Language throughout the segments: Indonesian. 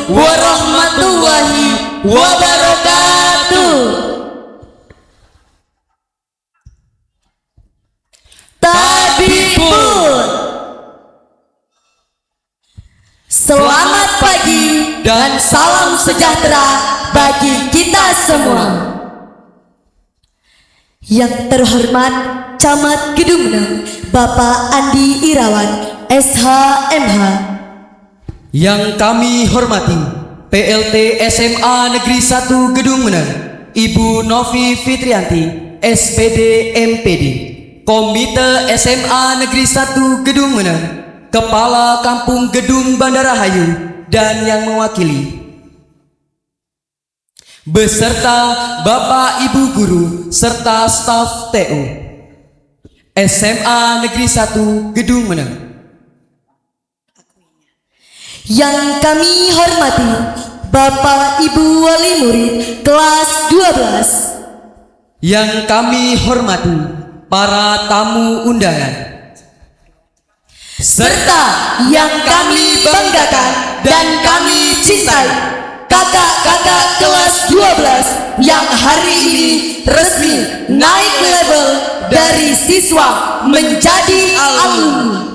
warahmatullahi wabarakatuh. Tabibur. Selamat pagi dan salam sejahtera bagi kita semua. Yang terhormat Camat Gedung Menang Bapak Andi Irawan SHMH. Yang kami hormati PLT SMA Negeri 1 Gedung Menang Ibu Novi Fitrianti SPD MPD, Komite SMA Negeri 1 Gedung Menang, Kepala Kampung Gedung Bandara Hayu dan yang mewakili, beserta Bapak Ibu Guru serta staf TU SMA Negeri 1 Gedung Menang. Yang kami hormati Bapak Ibu Wali Murid kelas 12. Yang kami hormati para tamu undangan, serta yang kami banggakan dan kami cintai, kakak-kakak kelas 12 yang hari ini resmi naik level dari siswa menjadi alumni.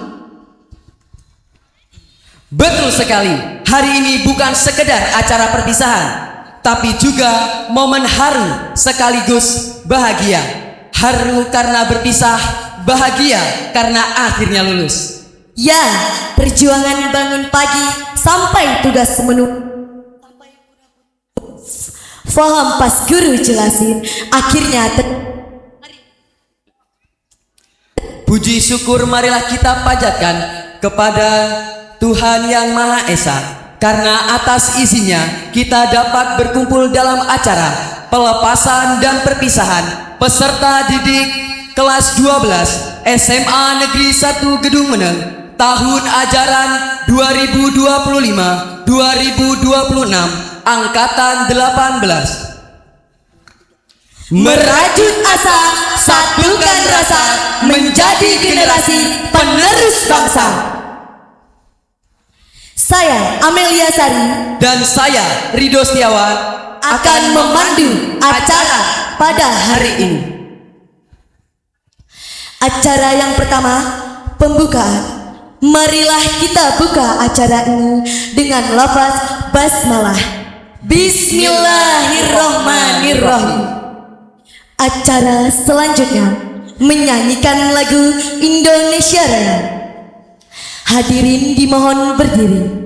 Betul sekali, hari ini bukan sekedar acara perpisahan, tapi juga momen haru sekaligus bahagia. Haru karena berpisah, bahagia karena akhirnya lulus. Ya, perjuangan bangun pagi sampai tugas menu. Faham pas guru jelasin, akhirnya puji syukur marilah kita panjatkan kepada Tuhan Yang Maha Esa, karena atas izinnya kita dapat berkumpul dalam acara pelepasan dan perpisahan peserta didik kelas 12 SMA Negeri 1 Gedung Menang tahun ajaran 2025-2026 angkatan 18. merajut asa, satukan rasa, menjadi generasi penerus bangsa. Saya Amelia Sari dan saya Ridho Setiawan akan memandu acara pada hari ini. Acara yang pertama, pembukaan. Marilah kita buka acara ini dengan lafaz basmalah. Bismillahirrahmanirrahim. Acara selanjutnya menyanyikan lagu Indonesia Raya. Hadirin dimohon berdiri.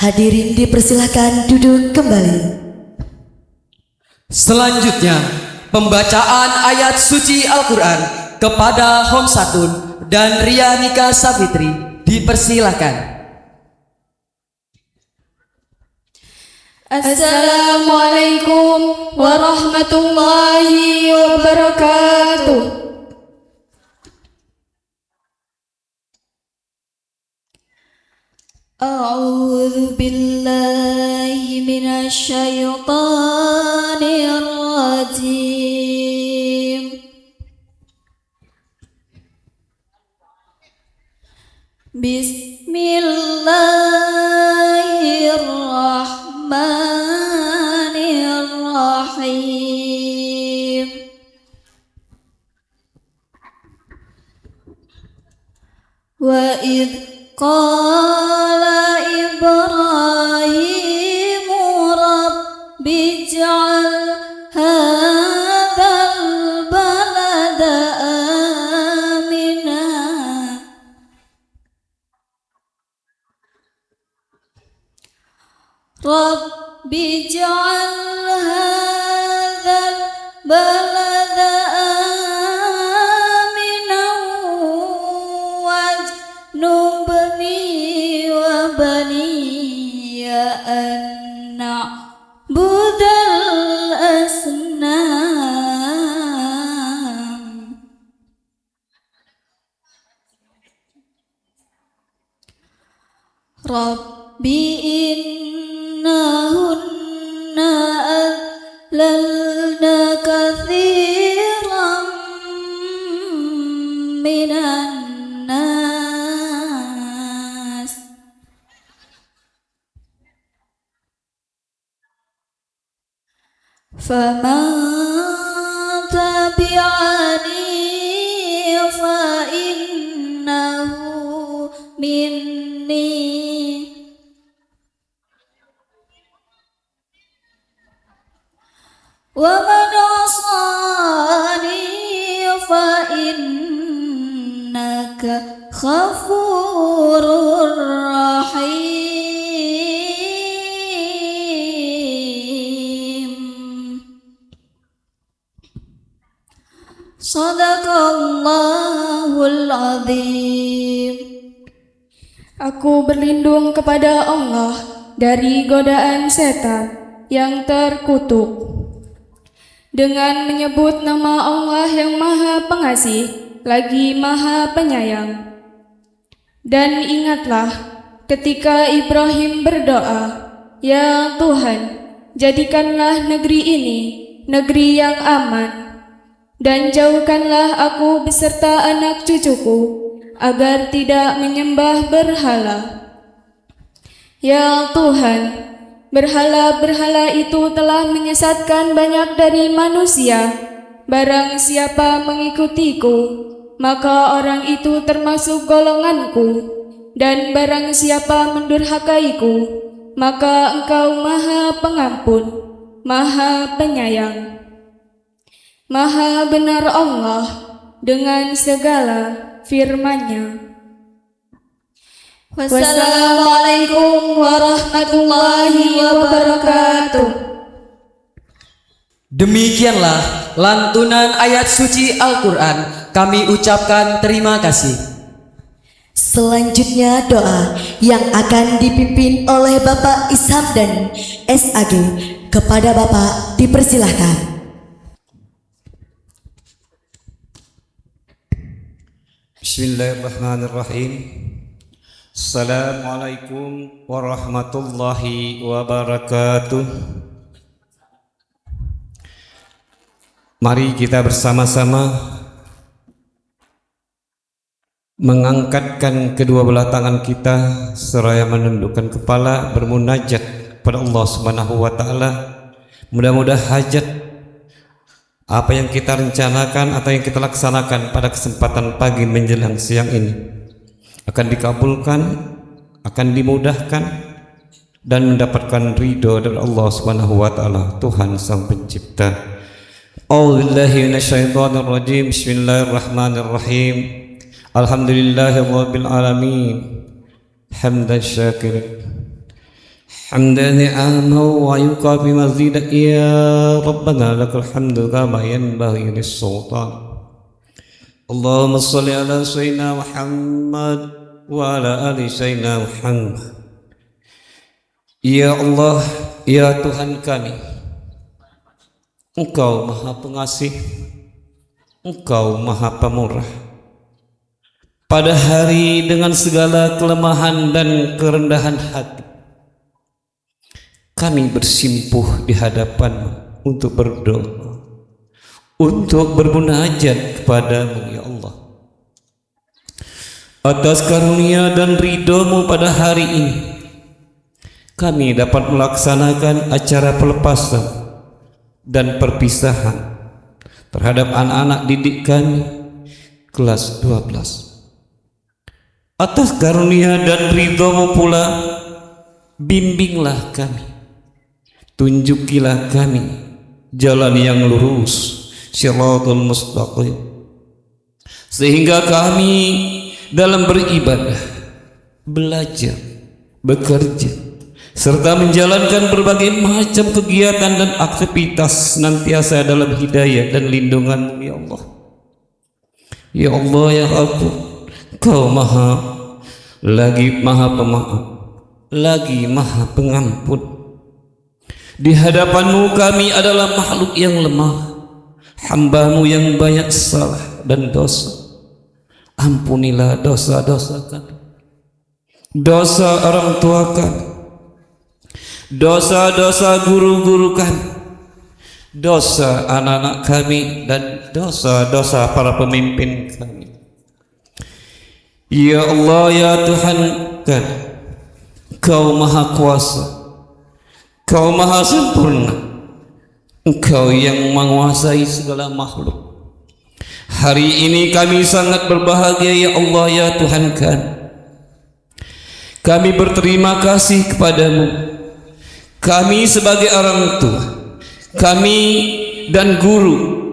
Hadirin dipersilahkan duduk kembali. Selanjutnya, pembacaan ayat suci Al-Quran kepada Homsatun dan Ria Nika Safitri dipersilahkan. Assalamualaikum warahmatullahi wabarakatuh. A'udzu billahi minasy syaithanir rajim. Bismillahirrahmanirrahim. Wa id qala Ibrahim rabbi ij'al hadzal balada amina. Rabbi ij'al hadzal balada amina wajnubni wa baniya an na'budal asnam. Rabbi innahunna adlalna katsiran minan nas. Faman tabi'ani fa innahu minni wa man 'asani fa innaka ghafurur rahim. Shadaqallahul azim. Aku berlindung kepada Allah dari godaan setan yang terkutuk dengan menyebut nama Allah yang Maha Pengasih lagi Maha Penyayang. Dan ingatlah ketika Ibrahim berdoa, "Ya Tuhan, jadikanlah negeri ini negeri yang aman, dan jauhkanlah aku beserta anak cucuku agar tidak menyembah berhala." Ya Tuhan, berhala-berhala itu telah menyesatkan banyak dari manusia. Barang siapa mengikutiku, maka orang itu termasuk golonganku. Dan barang siapa mendurhakaiku, maka Engkau Maha Pengampun, Maha Penyayang. Maha benar Allah dengan segala firman-Nya. Wassalamualaikum warahmatullahi wabarakatuh. Demikianlah lantunan ayat suci Al-Quran. Kami ucapkan terima kasih. Selanjutnya doa yang akan dipimpin oleh Bapak Isham dan SAG. Kepada Bapak dipersilahkan. Bismillahirrahmanirrahim. Assalamualaikum warahmatullahi wabarakatuh. Mari kita bersama-sama mengangkatkan kedua belah tangan kita seraya menundukkan kepala, bermunajat kepada Allah Subhanahu wa taala. Mudah-mudahan hajat apa yang kita rencanakan atau yang kita laksanakan pada kesempatan pagi menjelang siang ini akan dikabulkan, akan dimudahkan, dan mendapatkan ridho dari Allah Subhanahu wa taala, Tuhan Sang Pencipta. A'udzubillahi minasyaitonir rajim. Bismillahirrahmanirrahim. Alhamdulillahirabbil alamin. Hamdan syakirin حمدا نعما ويكافئ مزيدا يا ربنا لك الحمد كما ينبغي للسلطان اللهم صل على سيدنا محمد وعلى آل سيدنا محمد. Ya Allah, ya Tuhan kami, Engkau Maha Pengasih, Engkau Maha Pemurah. Pada hari dengan segala kelemahan dan kerendahan hati, kami bersimpuh di hadapan-Mu untuk berdoa, untuk bermunajat kepadamu ya Allah. Atas karunia dan ridho-Mu pada hari ini, kami dapat melaksanakan acara pelepasan dan perpisahan terhadap anak-anak didik kami kelas 12. Atas karunia dan ridho-Mu pula, bimbinglah kami, tunjukilah kami jalan yang lurus, Shiratal Mustaqim, sehingga kami dalam beribadah, belajar, bekerja, serta menjalankan berbagai macam kegiatan dan aktivitas senantiasa dalam hidayah dan lindungan-Mu ya Allah. Ya Allah ya Rabb, Kau lagi maha pemaaf, lagi maha pengampun. Di hadapan-Mu kami adalah makhluk yang lemah, hamba-Mu yang banyak salah dan dosa. Ampunilah dosa-dosa kami, dosa orang tua kami, dosa-dosa guru-guru kami, dosa anak-anak kami, dan dosa-dosa para pemimpin kami. Ya Allah ya Tuhan kami, Kau Maha Kuasa, Kau Maha Sempurna, Engkau yang menguasai segala makhluk. Hari ini kami sangat berbahagia ya Allah ya Tuhan kami. Kami berterima kasih kepadamu. Kami sebagai orang tua, kami dan guru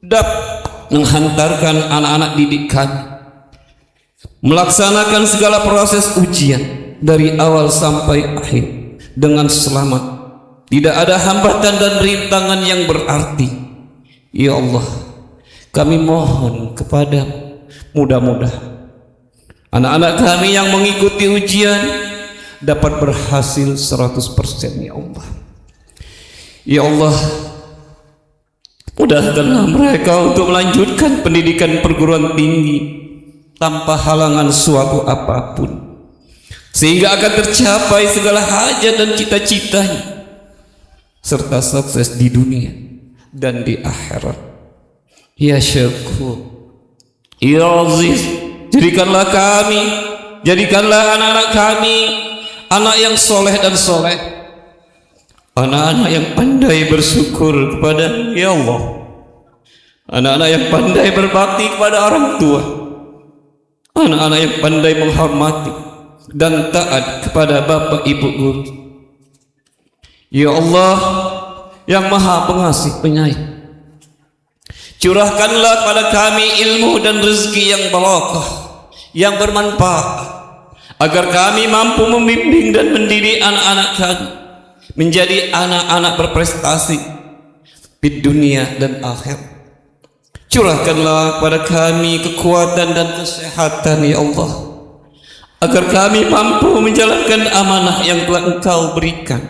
dapat menghantarkan anak-anak didik kami melaksanakan segala proses ujian dari awal sampai akhir dengan selamat. Tidak ada hambatan dan rintangan yang berarti. Ya Allah, kami mohon kepadamu, mudah-mudahan anak-anak kami yang mengikuti ujian dapat berhasil 100% ya Allah. Ya Allah, mudahkanlah mereka untuk melanjutkan pendidikan perguruan tinggi tanpa halangan suatu apapun, sehingga akan tercapai segala hajat dan cita-citanya, serta sukses di dunia dan di akhirat. Ya Syakur, Ya Aziz, jadikanlah kami, jadikanlah anak-anak kami anak yang soleh dan soleh, anak-anak yang pandai bersyukur kepada ya Allah, anak-anak yang pandai berbakti kepada orang tua, anak-anak yang pandai menghormati dan taat kepada bapak ibu guru. Ya Allah yang Maha Pengasih Penyayang, curahkanlah pada kami ilmu dan rezeki yang barakah, yang bermanfaat, agar kami mampu membimbing dan mendidik anak-anak kami menjadi anak-anak berprestasi di dunia dan akhirat. Curahkanlah kepada kami kekuatan dan kesehatan ya Allah, agar kami mampu menjalankan amanah yang telah Engkau berikan.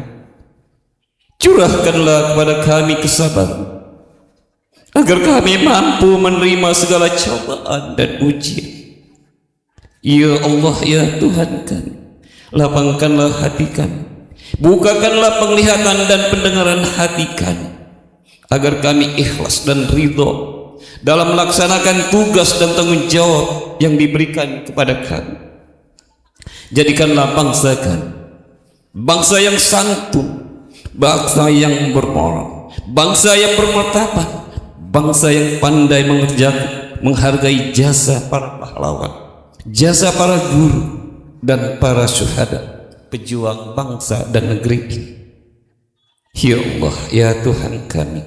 Curahkanlah kepada kami kesabaran, agar kami mampu menerima segala cobaan dan ujian. Ya Allah ya Tuhan kami, lapangkanlah hati kami, bukakanlah penglihatan dan pendengaran hati kami, agar kami ikhlas dan ridho dalam melaksanakan tugas dan tanggung jawab yang diberikan kepada kami. Jadikanlah bangsa kami bangsa yang santun, bangsa yang bermoral, bangsa yang bermartabat, bangsa yang pandai mengerjakan, menghargai jasa para pahlawan, jasa para guru dan para syuhada, pejuang bangsa dan negeri ini. Ya Allah ya Tuhan kami,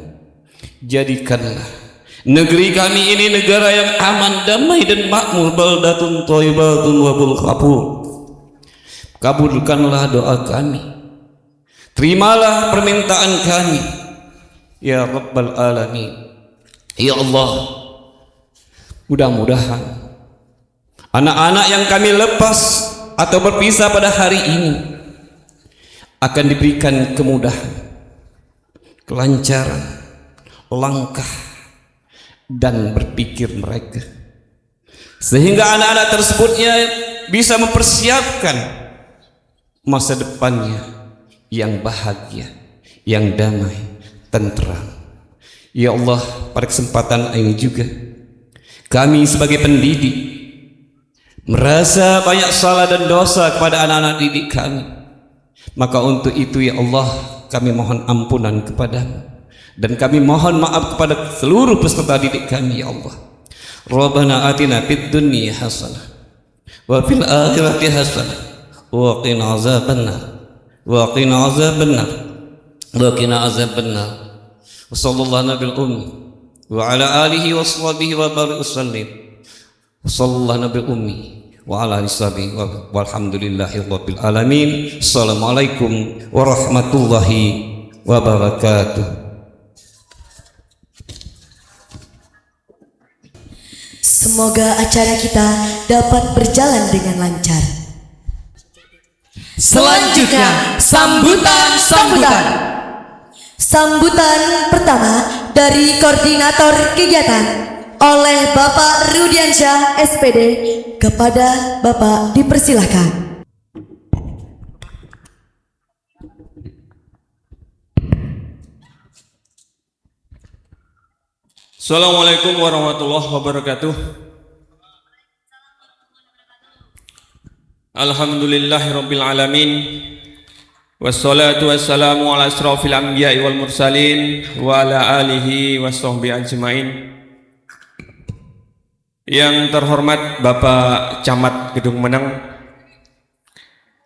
jadikanlah negeri kami ini negara yang aman, damai dan makmur, baldatun thayyibatun wa ghafur. kabulkanlah doa kami, terimalah permintaan kami ya Rabbal Alamin. Ya Allah, mudah-mudahan anak-anak yang kami lepas atau berpisah pada hari ini akan diberikan kemudahan, kelancaran langkah dan berpikir mereka, sehingga anak-anak tersebutnya bisa mempersiapkan masa depannya yang bahagia, yang damai, tentram. Ya Allah, pada kesempatan ini juga kami sebagai pendidik merasa banyak salah dan dosa kepada anak-anak didik kami. Maka untuk itu ya Allah, kami mohon ampunan kepadamu, dan kami mohon maaf kepada seluruh peserta didik kami ya Allah. Rabbana atina fid dunya hasanah wa fil akhirati hasanah wa qina azabannar wa qina azabannar wa qina azabannar. Wassallallahu nabil ummi wa ala alihi wa sahbihi wa barik wasallim. Wassallallahu nabil ummi wa ala alihi walhamdulillahi rabbil alamin. Assalamualaikum warahmatullahi wabarakatuh. Semoga acara kita dapat berjalan dengan lancar. Selanjutnya sambutan. Sambutan pertama dari koordinator kegiatan oleh Bapak Rudiansyah SPD. Kepada Bapak dipersilahkan. Assalamualaikum warahmatullahi wabarakatuh. Alhamdulillahirabbil alamin. Wassalatu wassalamu ala asrofil anbiya'i wal mursalin wa ala alihi wassohbi ajmain. Yang terhormat Bapak Camat Gedung Meneng,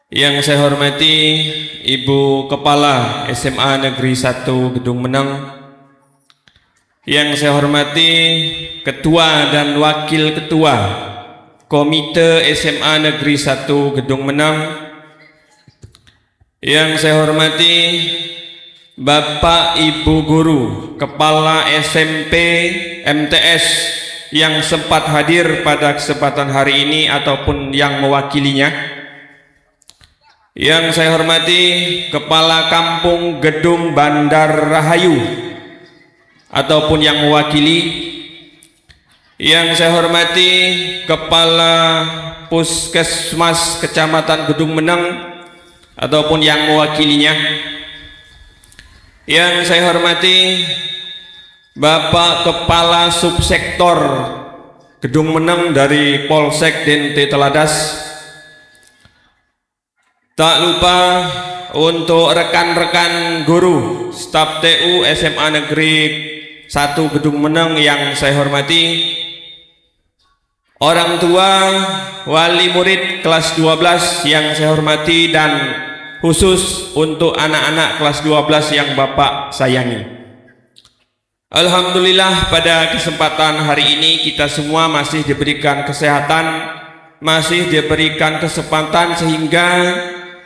yang saya hormati Ibu Kepala SMA Negeri 1 Gedung Meneng, yang saya hormati Ketua dan Wakil Ketua Komite SMA Negeri 1 Gedung Meneng, yang saya hormati Bapak Ibu Guru Kepala SMP MTS yang sempat hadir pada kesempatan hari ini ataupun yang mewakilinya, yang saya hormati Kepala Kampung Gedung Bandar Rahayu ataupun yang mewakili, yang saya hormati Kepala Puskesmas Kecamatan Gedung Meneng ataupun yang mewakilinya, yang saya hormati Bapak Kepala Subsektor Gedung Meneng dari Polsek Dente Teladas. Tak lupa untuk rekan-rekan guru staf TU SMA Negeri 1 Gedung Meneng yang saya hormati, orang tua, wali murid kelas 12 yang saya hormati, dan khusus untuk anak-anak kelas 12 yang Bapak sayangi. Alhamdulillah, pada kesempatan hari ini kita semua masih diberikan kesehatan, masih diberikan kesempatan sehingga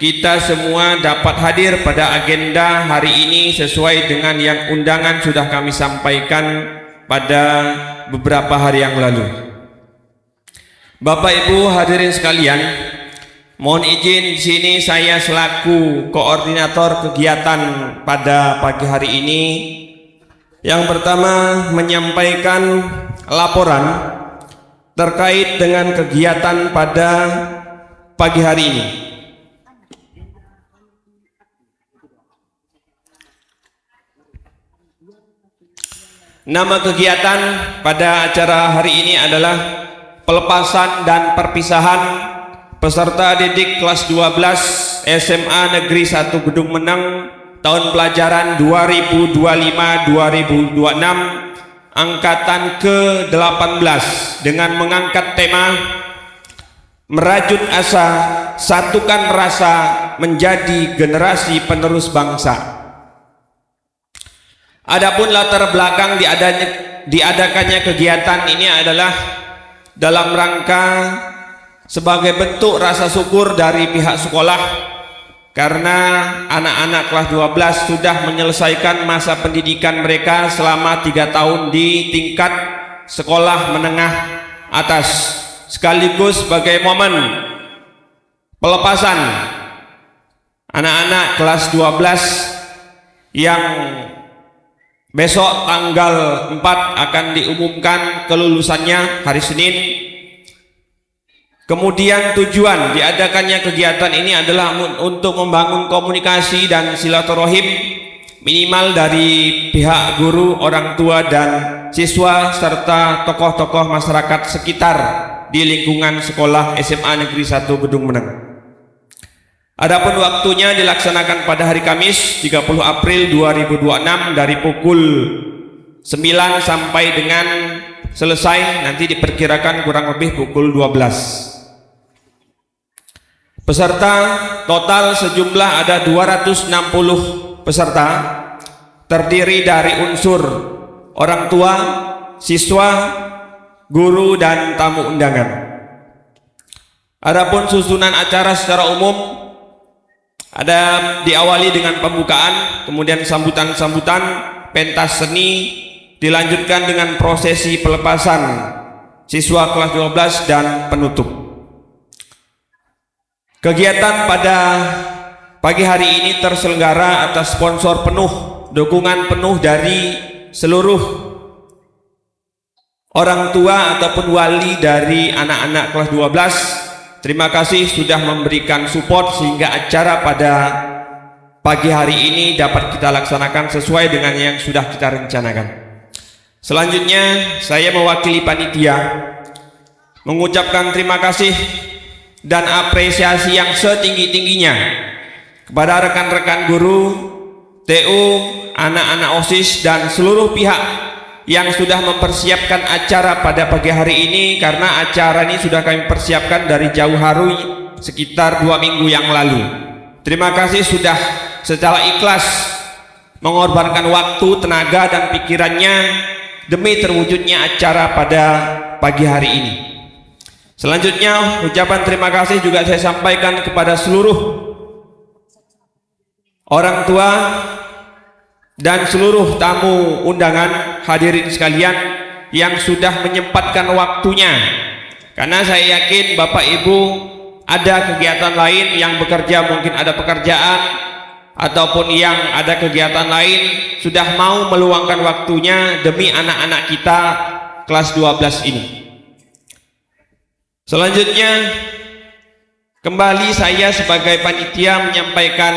kita semua dapat hadir pada agenda hari ini sesuai dengan yang undangan sudah kami sampaikan pada beberapa hari yang lalu. Bapak Ibu hadirin sekalian, mohon izin di sini saya selaku koordinator kegiatan pada pagi hari ini yang pertama menyampaikan laporan terkait dengan kegiatan pada pagi hari ini. Nama kegiatan pada acara hari ini adalah pelepasan dan perpisahan peserta didik kelas 12 SMA Negeri 1 Gedung Meneng tahun pelajaran 2025-2026 angkatan ke-18 dengan mengangkat tema merajut asa, satukan rasa menjadi generasi penerus bangsa. Adapun latar belakang diadakannya kegiatan ini adalah dalam rangka sebagai bentuk rasa syukur dari pihak sekolah karena anak-anak kelas 12 sudah menyelesaikan masa pendidikan mereka selama 3 tahun di tingkat sekolah menengah atas, sekaligus sebagai momen pelepasan anak-anak kelas 12 yang besok tanggal 4 akan diumumkan kelulusannya hari Senin. Kemudian tujuan diadakannya kegiatan ini adalah untuk membangun komunikasi dan silaturahim minimal dari pihak guru, orang tua dan siswa serta tokoh-tokoh masyarakat sekitar di lingkungan sekolah SMA Negeri 1 Gedung Meneng. Adapun waktunya dilaksanakan pada hari Kamis 30 April 2026 dari pukul 9 sampai dengan selesai nanti diperkirakan kurang lebih pukul 12. Peserta total sejumlah ada 260 peserta, terdiri dari unsur orang tua, siswa, guru dan tamu undangan. Adapun susunan acara secara umum ada diawali dengan pembukaan, kemudian sambutan-sambutan, pentas seni, dilanjutkan dengan prosesi pelepasan siswa kelas 12 dan penutup. Kegiatan pada pagi hari ini terselenggara atas sponsor penuh, dukungan penuh dari seluruh orang tua ataupun wali dari anak-anak kelas 12. Terima kasih sudah memberikan support sehingga acara pada pagi hari ini dapat kita laksanakan sesuai dengan yang sudah kita rencanakan. Selanjutnya saya mewakili panitia mengucapkan terima kasih dan apresiasi yang setinggi-tingginya kepada rekan-rekan guru, TU, anak-anak OSIS dan seluruh pihak yang sudah mempersiapkan acara pada pagi hari ini, karena acara ini sudah kami persiapkan dari jauh hari sekitar 2 minggu yang lalu. Terima kasih sudah secara ikhlas mengorbankan waktu, tenaga dan pikirannya demi terwujudnya acara pada pagi hari ini. Selanjutnya ucapan terima kasih juga saya sampaikan kepada seluruh orang tua dan seluruh tamu undangan hadirin sekalian yang sudah menyempatkan waktunya, karena saya yakin Bapak Ibu ada kegiatan lain, yang bekerja mungkin ada pekerjaan ataupun yang ada kegiatan lain, sudah mau meluangkan waktunya demi anak-anak kita kelas 12 ini. Selanjutnya kembali saya sebagai panitia menyampaikan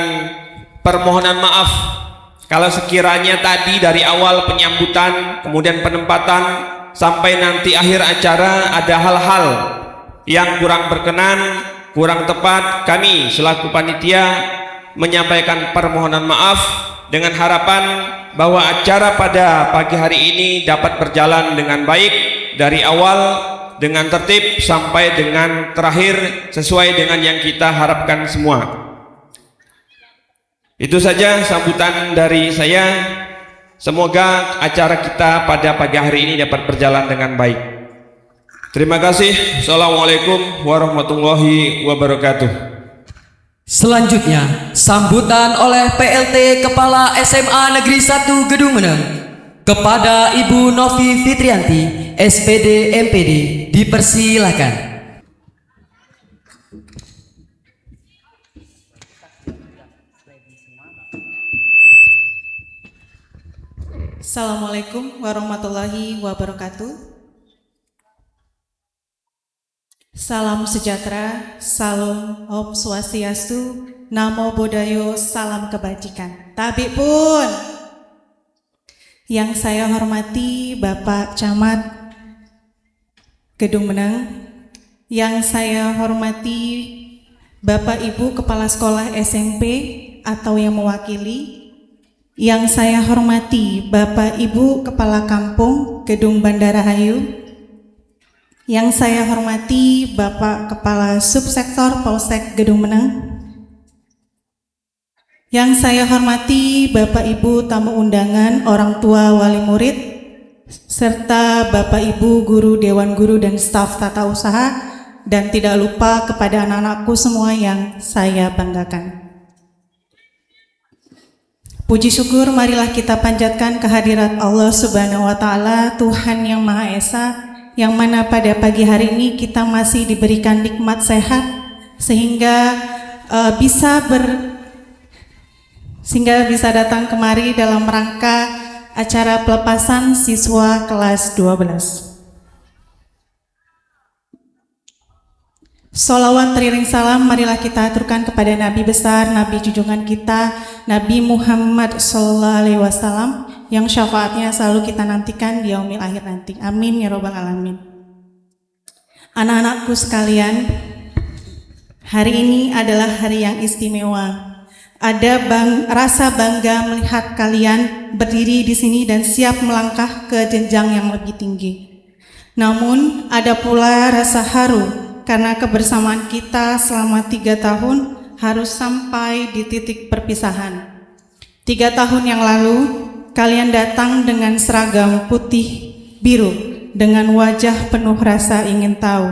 permohonan maaf kalau sekiranya tadi dari awal penyambutan, kemudian penempatan sampai nanti akhir acara ada hal-hal yang kurang berkenan, kurang tepat. Kami selaku panitia menyampaikan permohonan maaf dengan harapan bahwa acara pada pagi hari ini dapat berjalan dengan baik dari awal dengan tertib sampai dengan terakhir sesuai dengan yang kita harapkan semua. Itu saja sambutan dari saya. Semoga acara kita pada pagi hari ini dapat berjalan dengan baik. Terima kasih. Assalamualaikum warahmatullahi wabarakatuh. Selanjutnya sambutan oleh PLT Kepala SMA Negeri 1 Gedung Meneng kepada Ibu Novi Fitrianti, SPD MPD, dipersilakan. Assalamualaikum warahmatullahi wabarakatuh. Salam sejahtera, salam Om Swastiastu, Namo Buddhaya, salam kebajikan. Tabik pun. Yang saya hormati Bapak Camat Gedung Meneng, yang saya hormati Bapak Ibu Kepala Sekolah SMP atau yang mewakili, yang saya hormati Bapak Ibu Kepala Kampung Gedung Bandara Hayu, yang saya hormati Bapak Kepala Subsektor Polsek Gedung Meneng, yang saya hormati Bapak Ibu tamu undangan, orang tua wali murid, serta Bapak Ibu guru, dewan guru dan staf tata usaha, dan tidak lupa kepada anak-anakku semua yang saya banggakan. Puji syukur marilah kita panjatkan kehadirat Allah Subhanahu wa Ta'ala, Tuhan yang Maha Esa, yang mana pada pagi hari ini kita masih diberikan nikmat sehat sehingga bisa datang kemari dalam rangka acara pelepasan siswa kelas 12. Sholawat teriring salam marilah kita aturkan kepada Nabi besar, Nabi junjungan kita, Nabi Muhammad SAW, yang syafaatnya selalu kita nantikan di yaumil akhir nanti. Amin ya robbal alamin. Anak-anakku sekalian, hari ini adalah hari yang istimewa. Ada rasa bangga melihat kalian berdiri di sini dan siap melangkah ke jenjang yang lebih tinggi. Namun ada pula rasa haru karena kebersamaan kita selama 3 tahun harus sampai di titik perpisahan. 3 tahun yang lalu, kalian datang dengan seragam putih biru dengan wajah penuh rasa ingin tahu.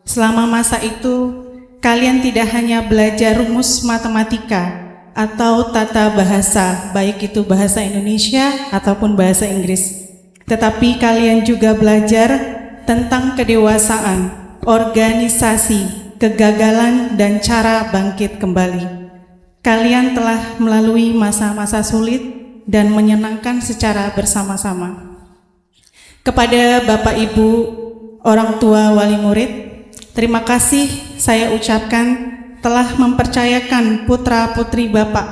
Selama masa itu, kalian tidak hanya belajar rumus matematika atau tata bahasa, baik itu bahasa Indonesia ataupun bahasa Inggris, tetapi kalian juga belajar tentang kedewasaan, organisasi, kegagalan, dan cara bangkit kembali. Kalian telah melalui masa-masa sulit dan menyenangkan secara bersama-sama. Kepada Bapak Ibu, orang tua wali murid, terima kasih saya ucapkan telah mempercayakan putra-putri Bapak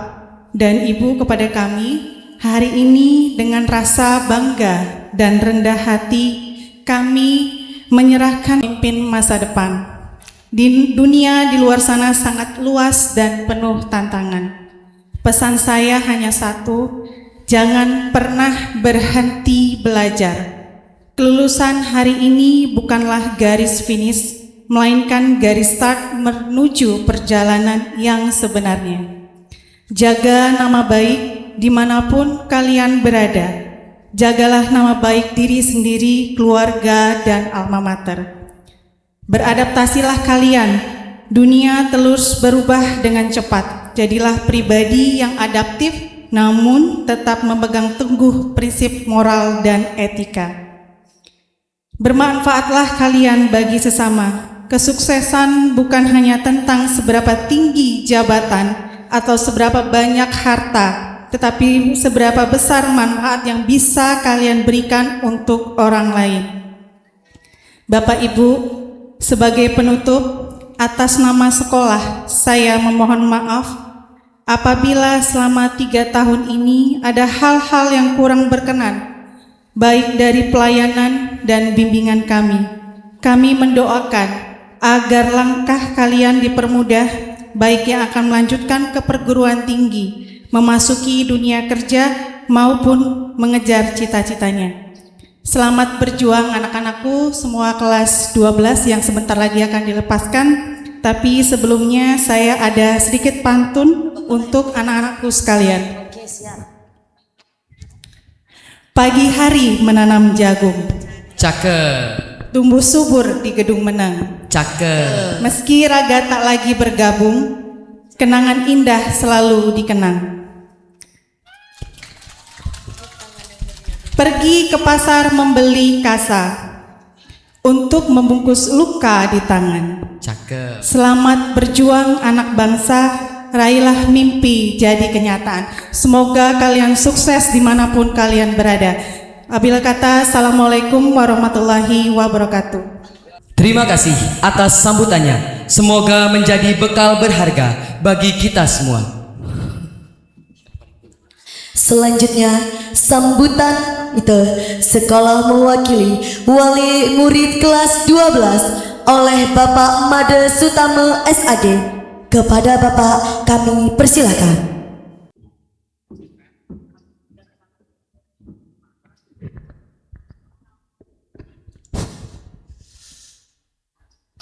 dan Ibu kepada kami. Hari ini dengan rasa bangga dan rendah hati kami menyerahkan pemimpin masa depan. Di dunia di luar sana sangat luas dan penuh tantangan. Pesan saya hanya satu, jangan pernah berhenti belajar. Kelulusan hari ini bukanlah garis finish, melainkan garis start menuju perjalanan yang sebenarnya. Jaga nama baik dimanapun kalian berada. Jagalah nama baik diri sendiri, keluarga, dan alma mater. Beradaptasilah kalian. Dunia terus berubah dengan cepat. Jadilah pribadi yang adaptif, namun tetap memegang teguh prinsip moral dan etika. Bermanfaatlah kalian bagi sesama. Kesuksesan bukan hanya tentang seberapa tinggi jabatan atau seberapa banyak harta, tetapi seberapa besar manfaat yang bisa kalian berikan untuk orang lain. Bapak Ibu, sebagai penutup, atas nama sekolah, saya memohon maaf apabila selama 3 tahun ini ada hal-hal yang kurang berkenan, baik dari pelayanan dan bimbingan kami. Kami mendoakan agar langkah kalian dipermudah, baik yang akan melanjutkan ke perguruan tinggi, memasuki dunia kerja maupun mengejar cita-citanya. Selamat berjuang anak-anakku semua kelas 12 yang sebentar lagi akan dilepaskan. Tapi sebelumnya saya ada sedikit pantun untuk anak-anakku sekalian. Pagi hari menanam jagung, Cakep, tumbuh subur di gedung menang. cakep, Meski raga tak lagi bergabung, kenangan indah selalu dikenang. Pergi ke pasar membeli kasa untuk membungkus luka di tangan. cakep. Selamat berjuang anak bangsa, raihlah mimpi jadi kenyataan. Semoga kalian sukses dimanapun kalian berada. Apabila kata, Assalamualaikum warahmatullahi wabarakatuh. Terima kasih atas sambutannya. Semoga menjadi bekal berharga bagi kita semua. Selanjutnya, sambutan itu sekolah mewakili wali murid kelas 12 oleh Bapak Made Sutama SAD. Kepada Bapak kami persilakan.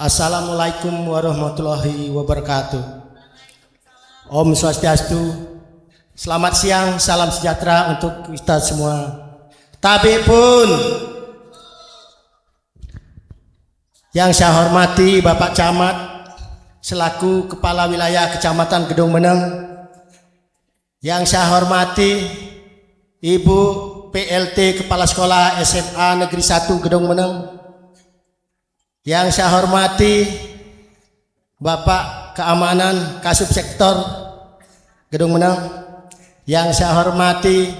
Assalamualaikum warahmatullahi wabarakatuh. Om Swastiastu. Selamat siang, salam sejahtera untuk kita semua. Tabib pun. Yang saya hormati Bapak Camat selaku Kepala Wilayah Kecamatan Gedung Meneng. Yang saya hormati Ibu PLT Kepala Sekolah SMA Negeri 1 Gedung Meneng. Yang saya hormati Bapak Keamanan Kasubsektor Gedung Meneng. Yang saya hormati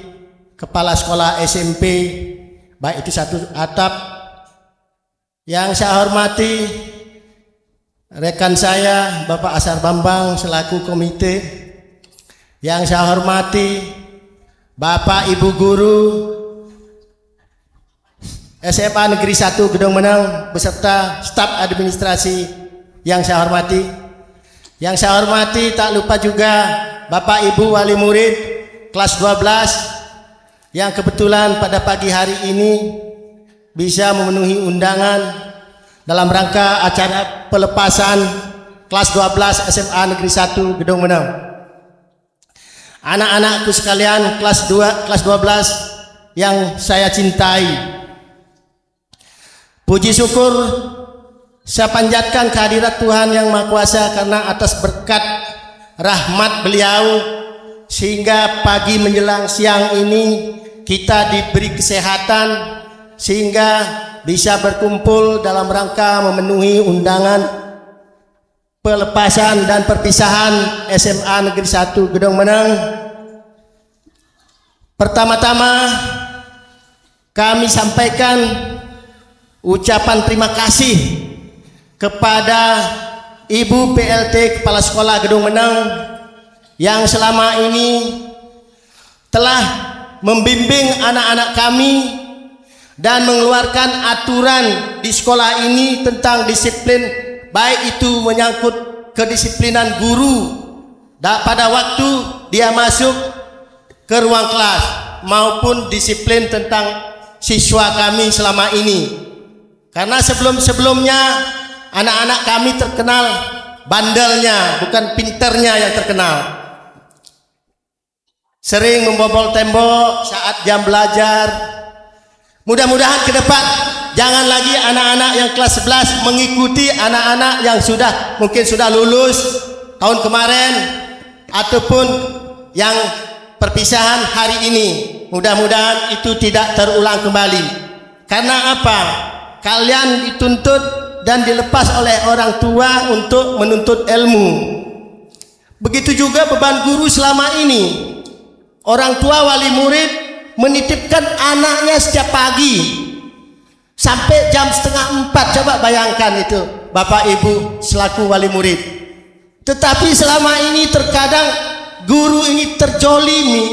Kepala Sekolah SMP baik itu 1 atap. Yang saya hormati rekan saya Bapak Asar Bambang selaku komite. Yang saya hormati Bapak Ibu Guru SMA Negeri 1 Gedung Meneng beserta staf administrasi yang saya hormati. Yang saya hormati tak lupa juga Bapak Ibu Wali Murid kelas 12 yang kebetulan pada pagi hari ini bisa memenuhi undangan dalam rangka acara pelepasan kelas 12 SMA Negeri 1 Gedung Meneng. Anak-anakku sekalian kelas 12 yang saya cintai, puji syukur saya panjatkan kehadirat Tuhan Yang Maha Kuasa karena atas berkat rahmat beliau sehingga pagi menjelang siang ini kita diberi kesehatan sehingga bisa berkumpul dalam rangka memenuhi undangan pelepasan dan perpisahan SMA Negeri 1 Gedung Meneng. Pertama-tama kami sampaikan ucapan terima kasih kepada Ibu PLT Kepala Sekolah Gedung Meneng yang selama ini telah membimbing anak-anak kami dan mengeluarkan aturan di sekolah ini tentang disiplin, baik itu menyangkut kedisiplinan guru pada waktu dia masuk ke ruang kelas maupun disiplin tentang siswa kami selama ini. Karena sebelum-sebelumnya anak-anak kami terkenal bandelnya, bukan pinternya yang terkenal. Sering membobol tembok saat jam belajar. Mudah-mudahan ke depan jangan lagi anak-anak yang kelas 11 mengikuti anak-anak yang mungkin sudah lulus tahun kemarin ataupun yang perpisahan hari ini. Mudah-mudahan itu tidak terulang kembali. Karena apa? Kalian dituntut dan dilepas oleh orang tua untuk menuntut ilmu. Begitu juga beban guru selama ini. Orang tua wali murid menitipkan anaknya setiap pagi sampai jam 3:30. Coba bayangkan itu Bapak Ibu selaku wali murid. Tetapi selama ini terkadang guru ini terjolimi,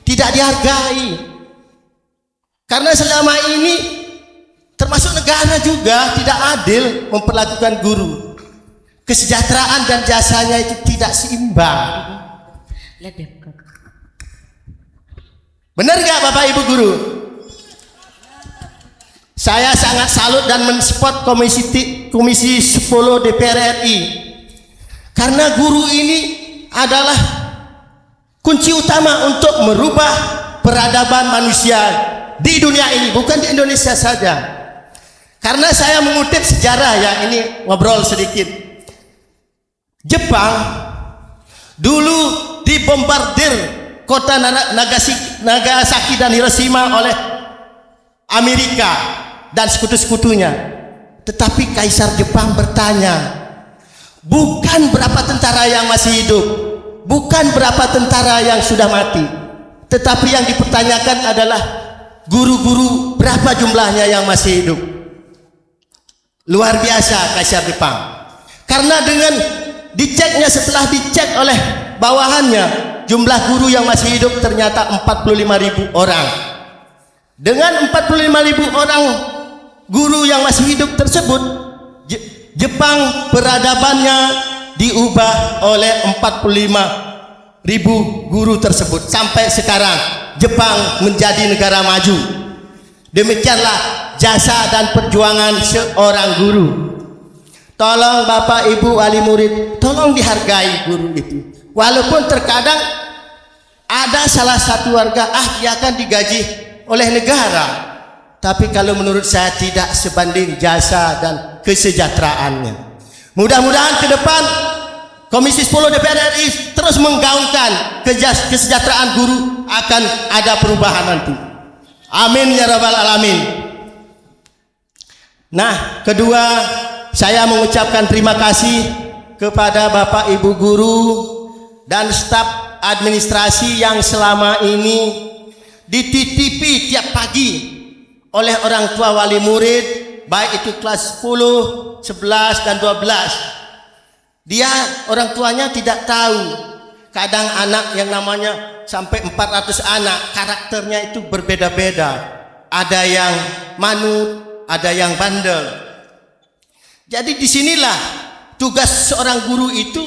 tidak dihargai. Karena selama ini termasuk negara juga tidak adil memperlakukan guru. Kesejahteraan dan jasanya itu tidak seimbang. Benar gak Bapak Ibu guru? Saya sangat salut dan mensupport Komisi 10 DPR RI. Karena guru ini adalah kunci utama untuk merubah peradaban manusia di dunia ini, bukan di Indonesia saja. Karena saya mengutip sejarah ya, ini ngobrol sedikit. Jepang dulu dibombardir kota Nagasaki dan Hiroshima oleh Amerika dan sekutu-sekutunya. Tetapi Kaisar Jepang bertanya, bukan berapa tentara yang masih hidup, bukan berapa tentara yang sudah mati, tetapi yang dipertanyakan adalah guru-guru berapa jumlahnya yang masih hidup. Luar biasa Kaisar Jepang. Karena dengan diceknya, setelah dicek oleh bawahannya, jumlah guru yang masih hidup ternyata 45.000 orang. Dengan 45.000 orang guru yang masih hidup tersebut, Jepang peradabannya diubah oleh 45.000 guru tersebut. Sampai sekarang Jepang menjadi negara maju. Demikianlah jasa dan perjuangan seorang guru. Tolong Bapak Ibu wali murid, tolong dihargai guru itu. Walaupun terkadang ada salah satu warga dia akan digaji oleh negara, tapi kalau menurut saya tidak sebanding jasa dan kesejahteraannya. Mudah-mudahan ke depan Komisi 10 DPR RI terus menggaungkan kesejahteraan guru, akan ada perubahan nanti. Amin ya rabbal alamin. Nah, kedua, saya mengucapkan terima kasih kepada Bapak Ibu guru dan staf administrasi yang selama ini dititipi tiap pagi oleh orang tua wali murid, baik itu kelas 10, 11 dan 12. Dia orang tuanya tidak tahu, kadang anak yang namanya sampai 400 anak, karakternya itu berbeda-beda. Ada yang manut, ada yang bandel. Jadi disinilah tugas seorang guru itu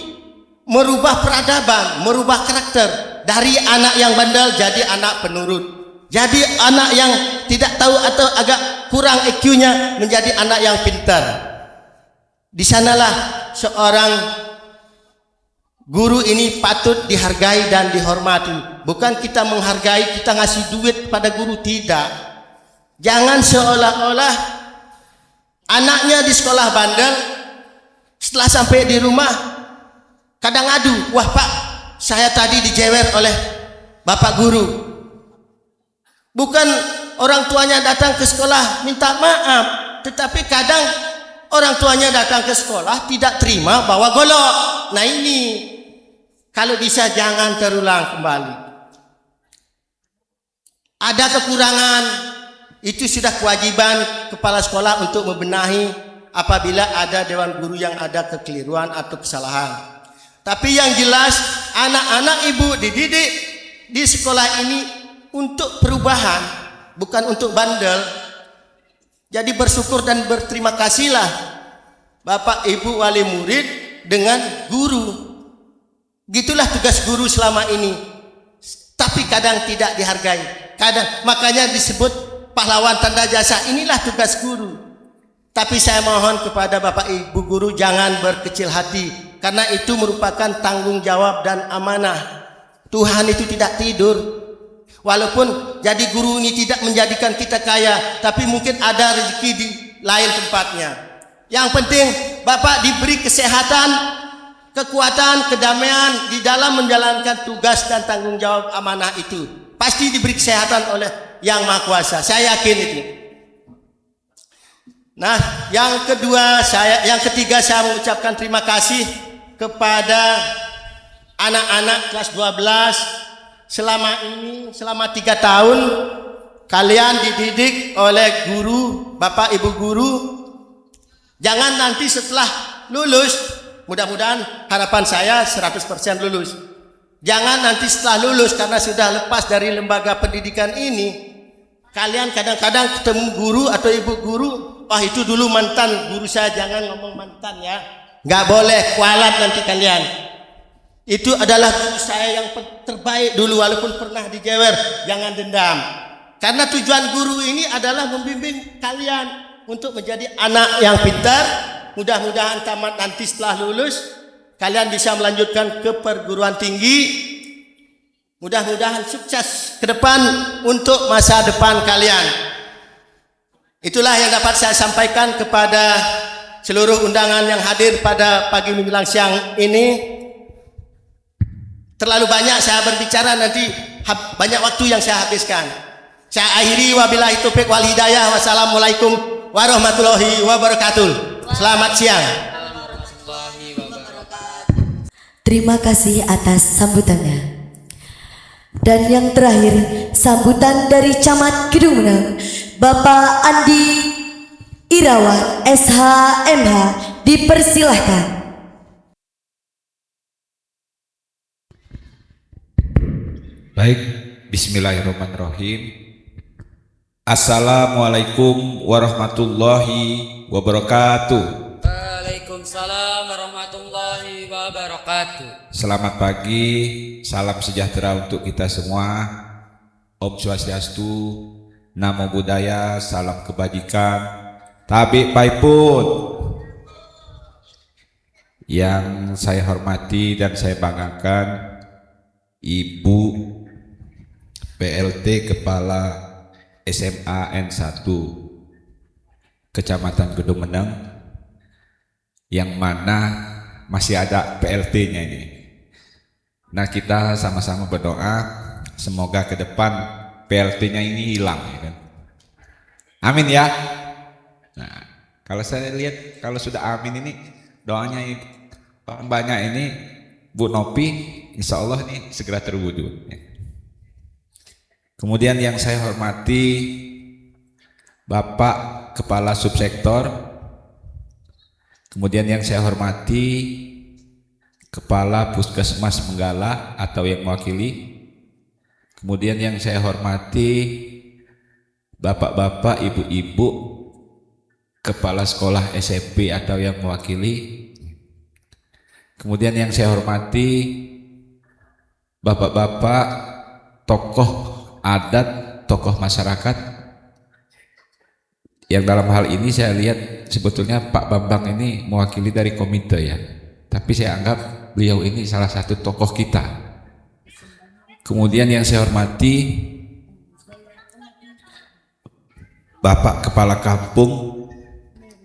merubah peradaban, merubah karakter. Dari anak yang bandel jadi anak penurut. Jadi anak yang tidak tahu atau agak kurang IQ-nya menjadi anak yang pintar. Di sanalah seorang guru ini patut dihargai dan dihormati. Bukan kita menghargai, kita ngasih duit pada guru, tidak. Jangan seolah-olah anaknya di sekolah bandel, setelah sampai di rumah kadang adu, wah Pak, saya tadi dijewer oleh Bapak guru. Bukan orang tuanya datang ke sekolah minta maaf, tetapi kadang orang tuanya datang ke sekolah tidak terima bawa golok. Nah ini kalau bisa jangan terulang kembali. Ada kekurangan, itu sudah kewajiban kepala sekolah untuk membenahi apabila ada dewan guru yang ada kekeliruan atau kesalahan. Tapi yang jelas anak-anak ibu dididik di sekolah ini untuk perubahan, bukan untuk bandel. Jadi bersyukur dan berterima kasihlah Bapak Ibu wali murid dengan guru. Gitulah tugas guru selama ini. Tapi kadang tidak dihargai. Makanya disebut pahlawan tanda jasa. Inilah tugas guru. Tapi saya mohon kepada Bapak Ibu guru jangan berkecil hati, karena itu merupakan tanggung jawab dan amanah. Tuhan itu tidak tidur. Walaupun jadi guru ini tidak menjadikan kita kaya, tapi mungkin ada rezeki di lain tempatnya. Yang penting Bapak diberi kesehatan, kekuatan, kedamaian di dalam menjalankan tugas dan tanggung jawab amanah itu. Pasti diberi kesehatan oleh Yang Maha Kuasa. Saya yakin itu. Nah, yang ketiga saya mengucapkan terima kasih kepada anak-anak kelas 12. Selama 3 tahun kalian dididik oleh guru, Bapak Ibu guru. Jangan nanti setelah lulus, mudah-mudahan harapan saya 100% lulus. Jangan nanti setelah lulus karena sudah lepas dari lembaga pendidikan ini, kalian kadang-kadang ketemu guru atau ibu guru, wah itu dulu mantan guru saya. Jangan ngomong mantan ya, nggak boleh, kualat nanti kalian. Itu adalah guru saya yang terbaik dulu, walaupun pernah dijewer. Jangan dendam, karena tujuan guru ini adalah membimbing kalian untuk menjadi anak yang pintar. Mudah-mudahan tamat nanti setelah lulus kalian bisa melanjutkan ke perguruan tinggi. Mudah-mudahan sukses ke depan untuk masa depan kalian. Itulah yang dapat saya sampaikan kepada seluruh undangan yang hadir pada pagi menjelang siang ini. Terlalu banyak saya berbicara, nanti banyak waktu yang saya habiskan. Saya akhiri, wabillahi taufiq wal hidayah. Wassalamualaikum warahmatullahi wabarakatuh. Selamat siang. Terima kasih atas sambutannya. Dan yang terakhir, sambutan dari Camat Kedung Menang, Bapak Andi Irawan SHMH, dipersilahkan. Baik, bismillahirrahmanirrahim. Assalamualaikum warahmatullahi wabarakatuh. Waalaikumsalam warahmatullahi wabarakatuh. Selamat pagi, salam sejahtera untuk kita semua. Om Swastiastu, Namo Buddhaya, salam kebajikan. Tabi Paipun. Yang saya hormati dan saya banggakan, Ibu PLT Kepala SMA N1 Kecamatan Kedung Menang, yang mana masih ada PLT-nya ini. Nah, kita sama-sama berdoa semoga ke depan PLT-nya ini hilang, ya kan? Amin ya. Nah, kalau saya lihat kalau sudah amin ini doanya banyak ini Bu Nopi, insya Allah ini segera terwujud. Kemudian yang saya hormati Bapak Kepala Subsektor, kemudian yang saya hormati Kepala Puskesmas Menggala atau yang mewakili, kemudian yang saya hormati Bapak-bapak, ibu-ibu Kepala Sekolah SMP atau yang mewakili, kemudian yang saya hormati Bapak-bapak tokoh adat, tokoh masyarakat, yang dalam hal ini saya lihat sebetulnya Pak Bambang ini mewakili dari komite ya, tapi saya anggap beliau ini salah satu tokoh kita. Kemudian yang saya hormati Bapak Kepala Kampung,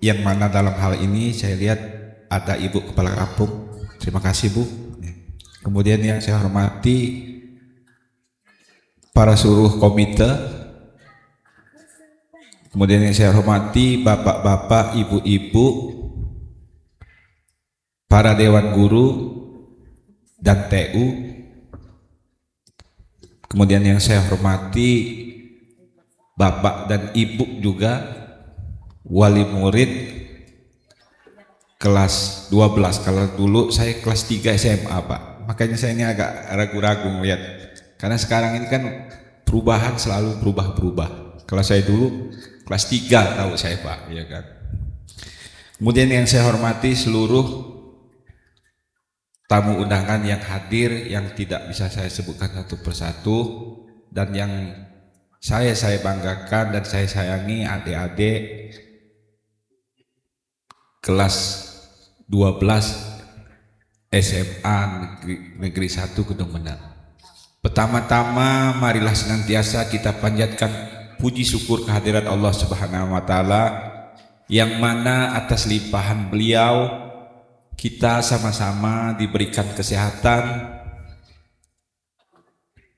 yang mana dalam hal ini saya lihat ada Ibu Kepala Kampung, terima kasih Bu. Kemudian yang saya hormati para seluruh komite, kemudian yang saya hormati bapak-bapak, ibu-ibu, para dewan guru dan TU, kemudian yang saya hormati bapak dan ibu juga wali murid kelas 12. Kalau dulu saya kelas 3 SMA Pak, makanya saya ini agak ragu-ragu melihat, karena sekarang ini kan perubahan selalu berubah-berubah. Kalau saya dulu kelas 3 tahu saya Pak, ya kan. Kemudian yang saya hormati seluruh tamu undangan yang hadir, yang tidak bisa saya sebutkan satu persatu, dan yang saya banggakan dan saya sayangi adik-adik kelas 12 SMA Negeri 1 Kedung Menang. Pertama-tama marilah senantiasa kita panjatkan puji syukur kehadirat Allah Subhanahu wa taala, yang mana atas limpahan beliau kita sama-sama diberikan kesehatan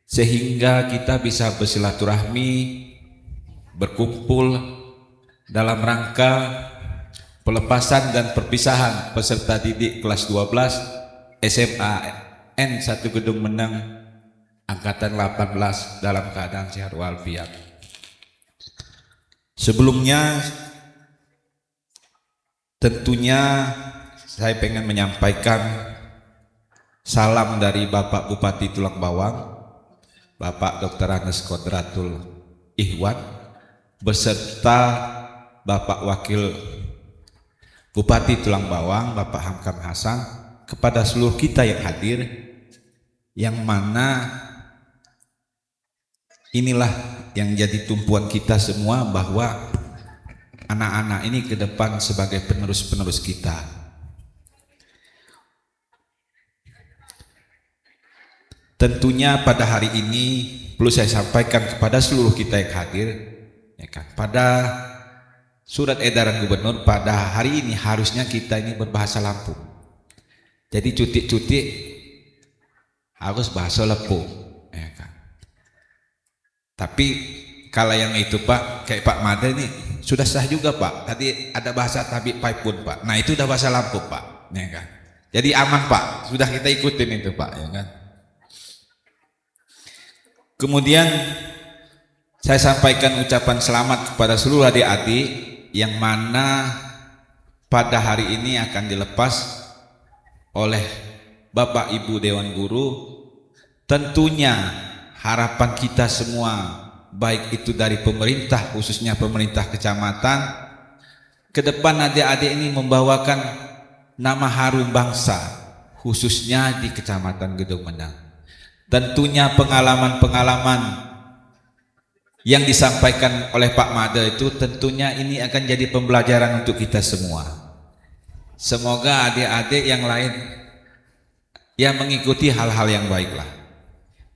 sehingga kita bisa bersilaturahmi, berkumpul dalam rangka pelepasan dan perpisahan peserta didik kelas 12 SMA N1 Kedung Menang angkatan 18 dalam keadaan sehat walafiat. Sebelumnya tentunya saya pengen menyampaikan salam dari Bapak Bupati Tulang Bawang, Bapak Dr. Anes Kodratul Ihwan, beserta Bapak Wakil Bupati Tulang Bawang, Bapak Hamkam Hasan, kepada seluruh kita yang hadir, yang mana inilah yang jadi tumpuan kita semua, bahwa anak-anak ini ke depan sebagai penerus-penerus kita. Tentunya pada hari ini perlu saya sampaikan kepada seluruh kita yang hadir, ya kan, pada surat edaran gubernur pada hari ini harusnya kita ini berbahasa Lampung. Jadi cuti-cuti harus bahasa Lampung, ya kan. Tapi kalau yang itu Pak, kayak Pak Made ini sudah sah juga Pak. Tadi ada bahasa Tabik Paipun Pak. Nah itu udah bahasa Lampung Pak, ya kan. Jadi aman Pak, sudah kita ikutin itu Pak, ya kan. Kemudian saya sampaikan ucapan selamat kepada seluruh adik-adik yang mana pada hari ini akan dilepas oleh Bapak Ibu Dewan Guru. Tentunya harapan kita semua, baik itu dari pemerintah, khususnya pemerintah kecamatan, ke depan adik-adik ini membawakan nama harum bangsa, khususnya di Kecamatan Kedung Menang. Tentunya pengalaman-pengalaman yang disampaikan oleh Pak Made itu tentunya ini akan jadi pembelajaran untuk kita semua. Semoga adik-adik yang lain yang mengikuti hal-hal yang baiklah.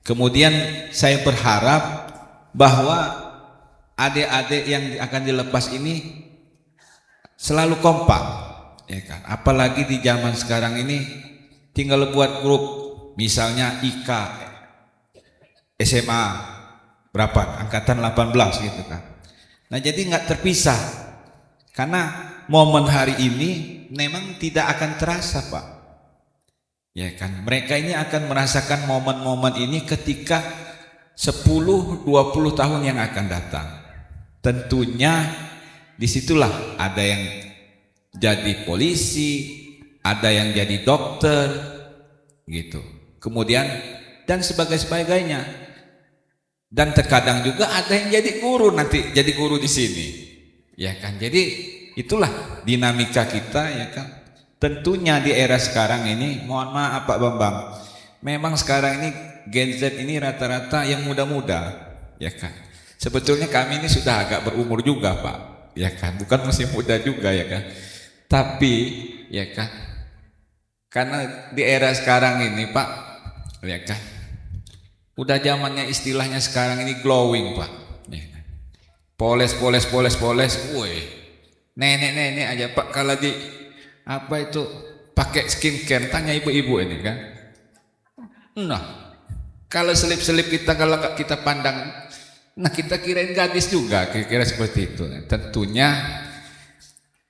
Kemudian saya berharap bahwa adik-adik yang akan dilepas ini selalu kompak, ya kan. Apalagi di zaman sekarang ini tinggal buat grup, misalnya IK SMA berapa, angkatan 18 gitu kan. Nah jadi nggak terpisah, karena momen hari ini memang tidak akan terasa Pak, ya kan. Mereka ini akan merasakan momen-momen ini ketika 10-20 tahun yang akan datang. Tentunya disitulah ada yang jadi polisi, ada yang jadi dokter gitu, kemudian dan sebagainya. Dan terkadang juga ada yang jadi guru, nanti jadi guru di sini, ya kan. Jadi itulah dinamika kita, ya kan. Tentunya di era sekarang ini, mohon maaf Pak Bambang, memang sekarang ini Gen Z ini rata-rata yang muda-muda, ya kan. Sebetulnya kami ini sudah agak berumur juga Pak, ya kan, bukan masih muda juga, ya kan. Tapi ya kan, karena di era sekarang ini Pak, ya kan, udah zamannya istilahnya sekarang ini glowing Pak, ya kan? Poles, woi, nenek aja Pak kalau di apa itu pakai skincare, tanya ibu-ibu ini kan. Nah, kalau selip-selip kita, kalau kita pandang, nah kita kirain gadis juga, kira-kira seperti itu. Tentunya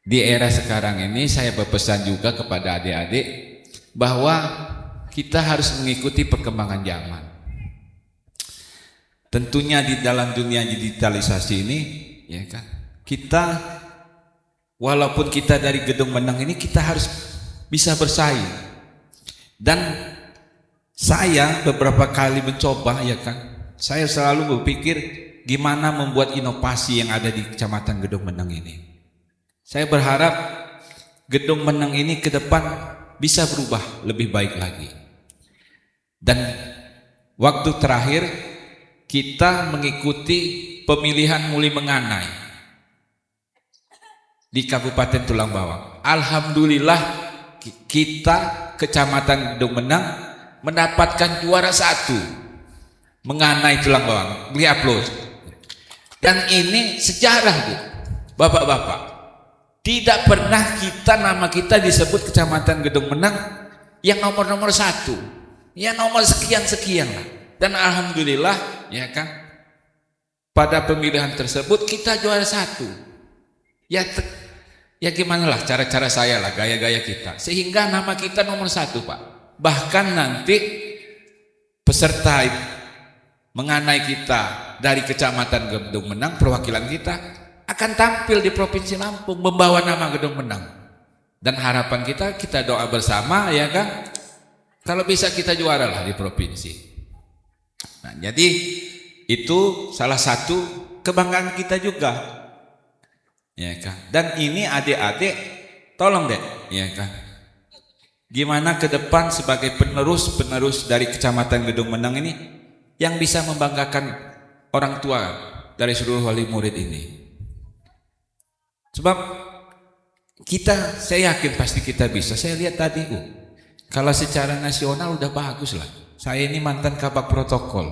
di era sekarang ini saya berpesan juga kepada adik-adik bahwa kita harus mengikuti perkembangan zaman. Tentunya di dalam dunia digitalisasi ini, ya kan, kita walaupun kita dari Gedung Menang ini, kita harus bisa bersaing. Dan saya beberapa kali mencoba, ya kan, saya selalu berpikir gimana membuat inovasi yang ada di Kecamatan Gedung Menang ini. Saya berharap Gedung Menang ini ke depan bisa berubah lebih baik lagi. Dan waktu terakhir kita mengikuti pemilihan Muli Menganai di Kabupaten Tulang Bawang. Alhamdulillah kita Kecamatan Gedung Menang mendapatkan juara 1 Menganai Tulang Bawang. Beli upload. Dan ini sejarah Bu, Bapak-bapak. Tidak pernah nama kita disebut Kecamatan Gedung Menang yang nomor 1, ya nomor sekian lah. Dan alhamdulillah, ya kan, pada pemilihan tersebut kita juara 1. Ya gimana lah cara-cara saya lah, gaya-gaya kita, sehingga nama kita nomor 1 Pak. Bahkan nanti peserta Menganai kita dari Kecamatan Gedung Menang, perwakilan kita akan tampil di Provinsi Lampung membawa nama Gedung Menang. Dan harapan kita doa bersama, ya kan, kalau bisa kita juara lah di provinsi. Nah, jadi itu salah satu kebanggaan kita juga, ya kan. Dan ini adik-adik tolong deh, ya kan, gimana ke depan sebagai penerus dari Kecamatan Gedung Menang ini yang bisa membanggakan orang tua dari seluruh wali murid ini. Sebab saya yakin pasti kita bisa. Saya lihat tadi, kalau secara nasional udah bagus lah. Saya ini mantan kabak protokol,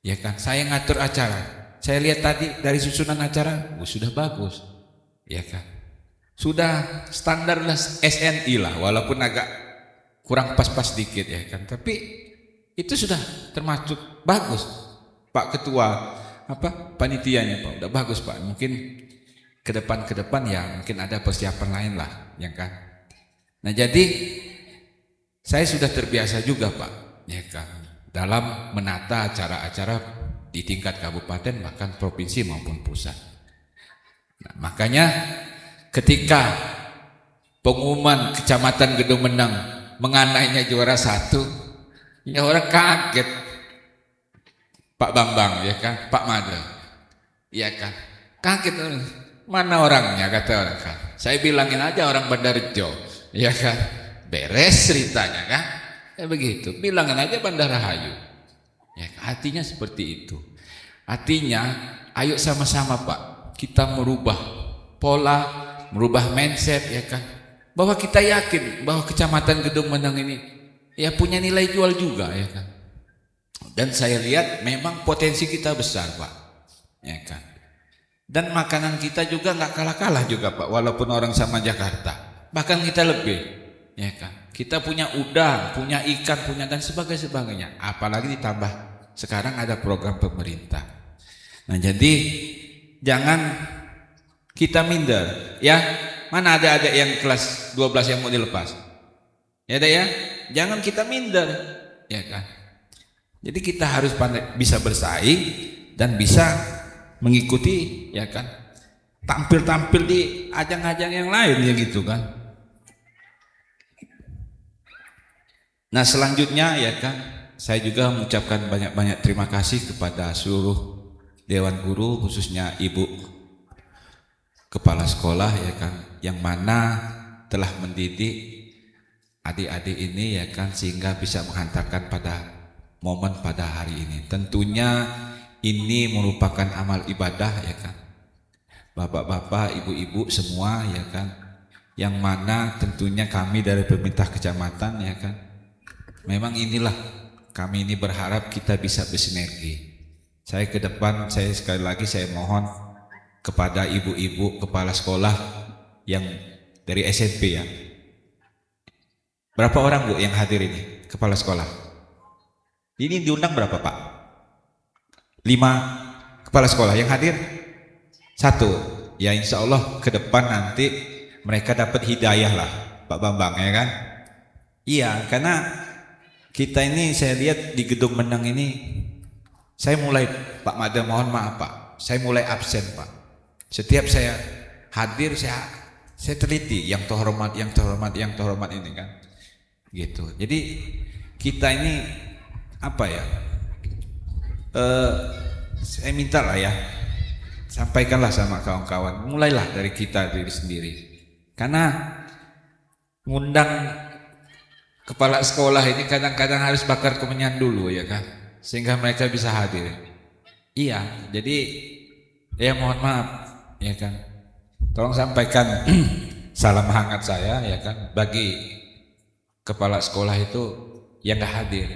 ya kan. Saya ngatur acara. Saya lihat tadi dari susunan acara, sudah bagus, ya kan. Sudah standar lah SNI lah, walaupun agak kurang pas-pas dikit, ya kan. Tapi itu sudah termasuk bagus, Pak Ketua, panitianya Pak, udah bagus Pak. Mungkin ke depan ya mungkin ada persiapan lain lah, ya kan. Nah jadi saya sudah terbiasa juga Pak, ya kan, dalam menata acara-acara di tingkat kabupaten bahkan provinsi maupun pusat. Nah, makanya ketika pengumuman Kecamatan Gedung Menang Menganainya juara 1, ya orang kaget, Pak Bambang, ya kan, Pak Mada, ya kan, kaget. Mana orangnya, kata orang kan. Saya bilangin aja orang Bandarjo, ya kan, beres ceritanya kan, ya begitu. Bilangin aja Bandarahayu, ya kan? Artinya seperti itu. Artinya ayo sama-sama Pak, kita merubah pola, merubah mindset, ya kan, bahwa kita yakin bahwa Kecamatan Gedung Menang ini ya punya nilai jual juga, ya kan. Dan saya lihat memang potensi kita besar Pak, ya kan. Dan makanan kita juga nggak kalah-kalah juga Pak, walaupun orang sama Jakarta, bahkan kita lebih, ya kan? Kita punya udang, punya ikan, punya dan sebagainya. Apalagi ditambah sekarang ada program pemerintah. Nah, jadi jangan kita minder, ya. Mana ada adik yang kelas 12 yang mau dilepas? Ya ada ya? Jangan kita minder, ya kan? Jadi kita harus pandai, bisa bersaing dan bisa mengikuti, ya kan? Tampil-tampil di ajang-ajang yang lain, ya gitu kan? Nah, selanjutnya, ya kan, saya juga mengucapkan banyak-banyak terima kasih kepada seluruh Dewan Guru, khususnya Ibu Kepala Sekolah, ya kan, yang mana telah mendidik adik-adik ini, ya kan, sehingga bisa menghantarkan pada momen pada hari ini. Tentunya ini merupakan amal ibadah, ya kan, bapak-bapak, ibu-ibu semua, ya kan, yang mana tentunya kami dari pemerintah kecamatan, ya kan, memang inilah kami ini berharap kita bisa bersinergi. Saya ke depan, saya sekali lagi saya mohon kepada ibu-ibu kepala sekolah yang dari SMP, ya. Berapa orang Bu yang hadir ini kepala sekolah? Ini diundang berapa Pak? 5 kepala sekolah yang hadir? 1. Ya insya Allah ke depan nanti mereka dapat hidayah lah Pak Bambang, ya kan? Iya, karena kita ini saya lihat di Gedung Menang ini, saya mulai Pak Mada, mohon maaf Pak, saya mulai absen Pak. Setiap saya hadir saya teliti yang terhormat ini kan, gitu. Jadi kita ini apa ya? Saya minta lah ya, sampaikanlah sama kawan-kawan, mulailah dari kita diri sendiri. Karena ngundang kepala sekolah ini kadang-kadang harus bakar kemenyan dulu, ya kan, sehingga mereka bisa hadir. Iya, jadi ya mohon maaf, ya kan, tolong sampaikan salam hangat saya, ya kan, bagi kepala sekolah itu yang gak hadir.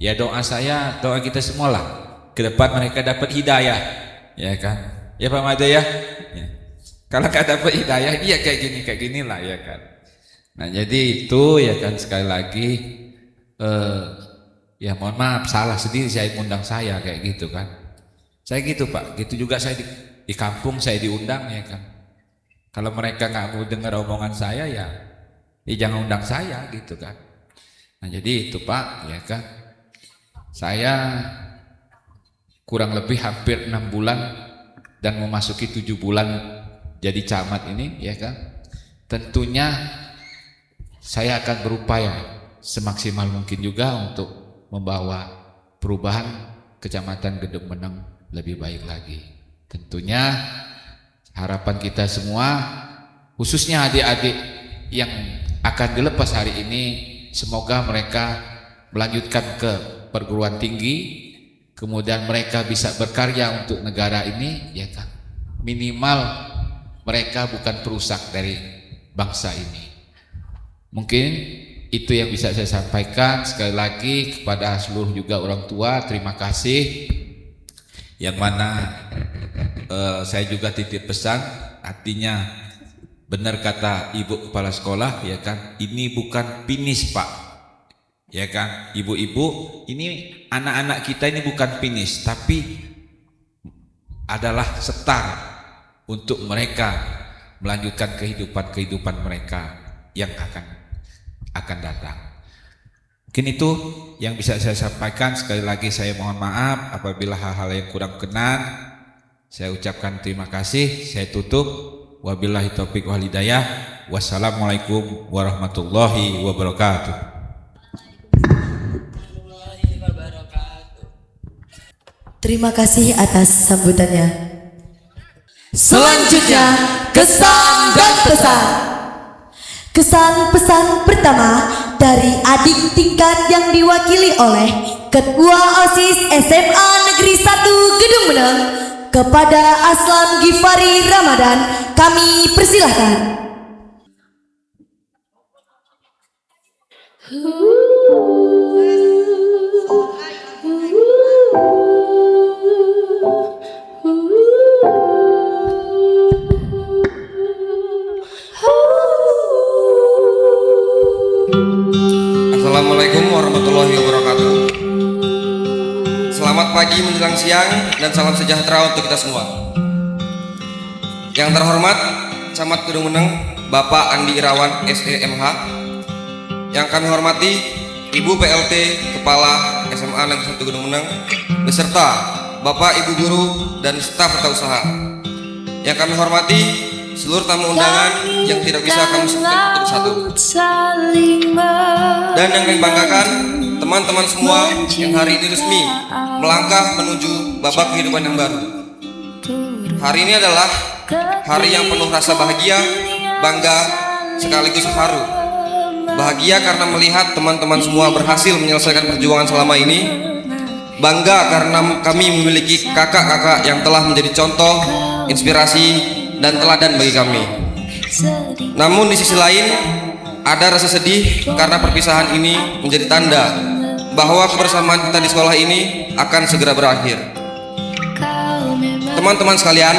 Ya doa saya, doa kita semua lah, ke depan mereka dapat hidayah, ya kan, ya Pak Mada ya. Kalau gak dapat hidayah, iya kayak gini lah, ya kan. Nah jadi itu, ya kan, sekali lagi ya mohon maaf, salah sendiri saya undang saya kayak gitu kan. Saya gitu Pak, gitu juga saya di kampung saya diundang, ya kan. Kalau mereka nggak mau dengar omongan saya, ya jangan undang saya gitu kan. Nah jadi itu Pak, ya kan, saya kurang lebih hampir 6 bulan dan memasuki 7 bulan jadi camat ini, ya kan. Tentunya saya akan berupaya semaksimal mungkin juga untuk membawa perubahan Kecamatan Gedung Menang lebih baik lagi. Tentunya harapan kita semua, khususnya adik-adik yang akan dilepas hari ini, semoga mereka melanjutkan ke perguruan tinggi, kemudian mereka bisa berkarya untuk negara ini, ya kan. Minimal mereka bukan perusak dari bangsa ini. Mungkin itu yang bisa saya sampaikan. Sekali lagi kepada seluruh juga orang tua, terima kasih. Yang mana saya juga titip pesan, artinya benar kata Ibu Kepala Sekolah, ya kan, ini bukan finish Pak, ya kan, ibu-ibu, ini anak-anak kita ini bukan finish, tapi adalah start untuk mereka melanjutkan kehidupan mereka yang akan datang. Mungkin itu yang bisa saya sampaikan. Sekali lagi saya mohon maaf apabila hal-hal yang kurang berkenan. Saya ucapkan terima kasih. Saya tutup. Wabillahi taufiq wal hidayah. Wassalamualaikum warahmatullahi wabarakatuh. Terima kasih atas sambutannya. Selanjutnya, kesan dan pesan. Kesan pesan pertama dari adik tingkat yang diwakili oleh Ketua OSIS SMA Negeri 1 Gedung Menang kepada Aslam Gifari Ramadan, kami persilahkan. warahmatullahi wabarakatuh. Selamat pagi menjelang siang dan salam sejahtera untuk kita semua. Yang terhormat Camat Kedung Meneng Bapak Andi Irawan SEMH. Yang kami hormati Ibu PLT Kepala SMA Negeri 1 Kedung Meneng beserta Bapak Ibu Guru dan staf tata usaha. Yang kami hormati seluruh tamu undangan yang tidak bisa kami sebutkan satu-satu. Dan yang kami banggakan, teman-teman semua yang hari ini resmi melangkah menuju babak kehidupan yang baru. Hari ini adalah hari yang penuh rasa bahagia, bangga, sekaligus haru. Bahagia karena melihat teman-teman semua berhasil menyelesaikan perjuangan selama ini. Bangga karena kami memiliki kakak-kakak yang telah menjadi contoh, inspirasi, dan teladan bagi kami. Namun di sisi lain ada rasa sedih karena perpisahan ini menjadi tanda bahwa kebersamaan kita di sekolah ini akan segera berakhir. Teman-teman sekalian,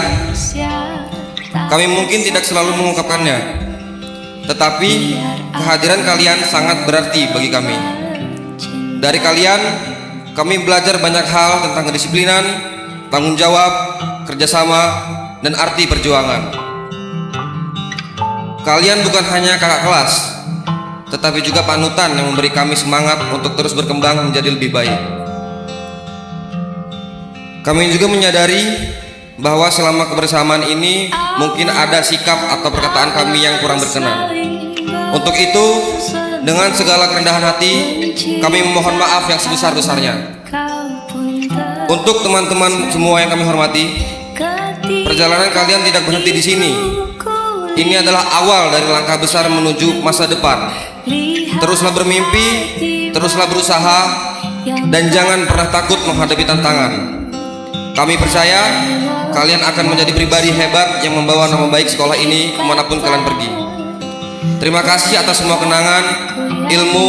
kami mungkin tidak selalu mengungkapkannya, tetapi kehadiran kalian sangat berarti bagi kami. Dari kalian, kami belajar banyak hal tentang kedisiplinan, tanggung jawab, kerjasama, dan arti perjuangan. Kalian bukan hanya kakak kelas, tetapi juga panutan yang memberi kami semangat untuk terus berkembang menjadi lebih baik. Kami juga menyadari bahwa selama kebersamaan ini mungkin ada sikap atau perkataan kami yang kurang berkenan. Untuk itu, dengan segala kerendahan hati, kami memohon maaf yang sebesar-besarnya. Untuk teman-teman semua yang kami hormati, perjalanan kalian tidak berhenti di sini. Ini adalah awal dari langkah besar menuju masa depan. Teruslah bermimpi, teruslah berusaha, dan jangan pernah takut menghadapi tantangan. Kami percaya kalian akan menjadi pribadi hebat yang membawa nama baik sekolah ini kemanapun kalian pergi. Terima kasih atas semua kenangan, ilmu,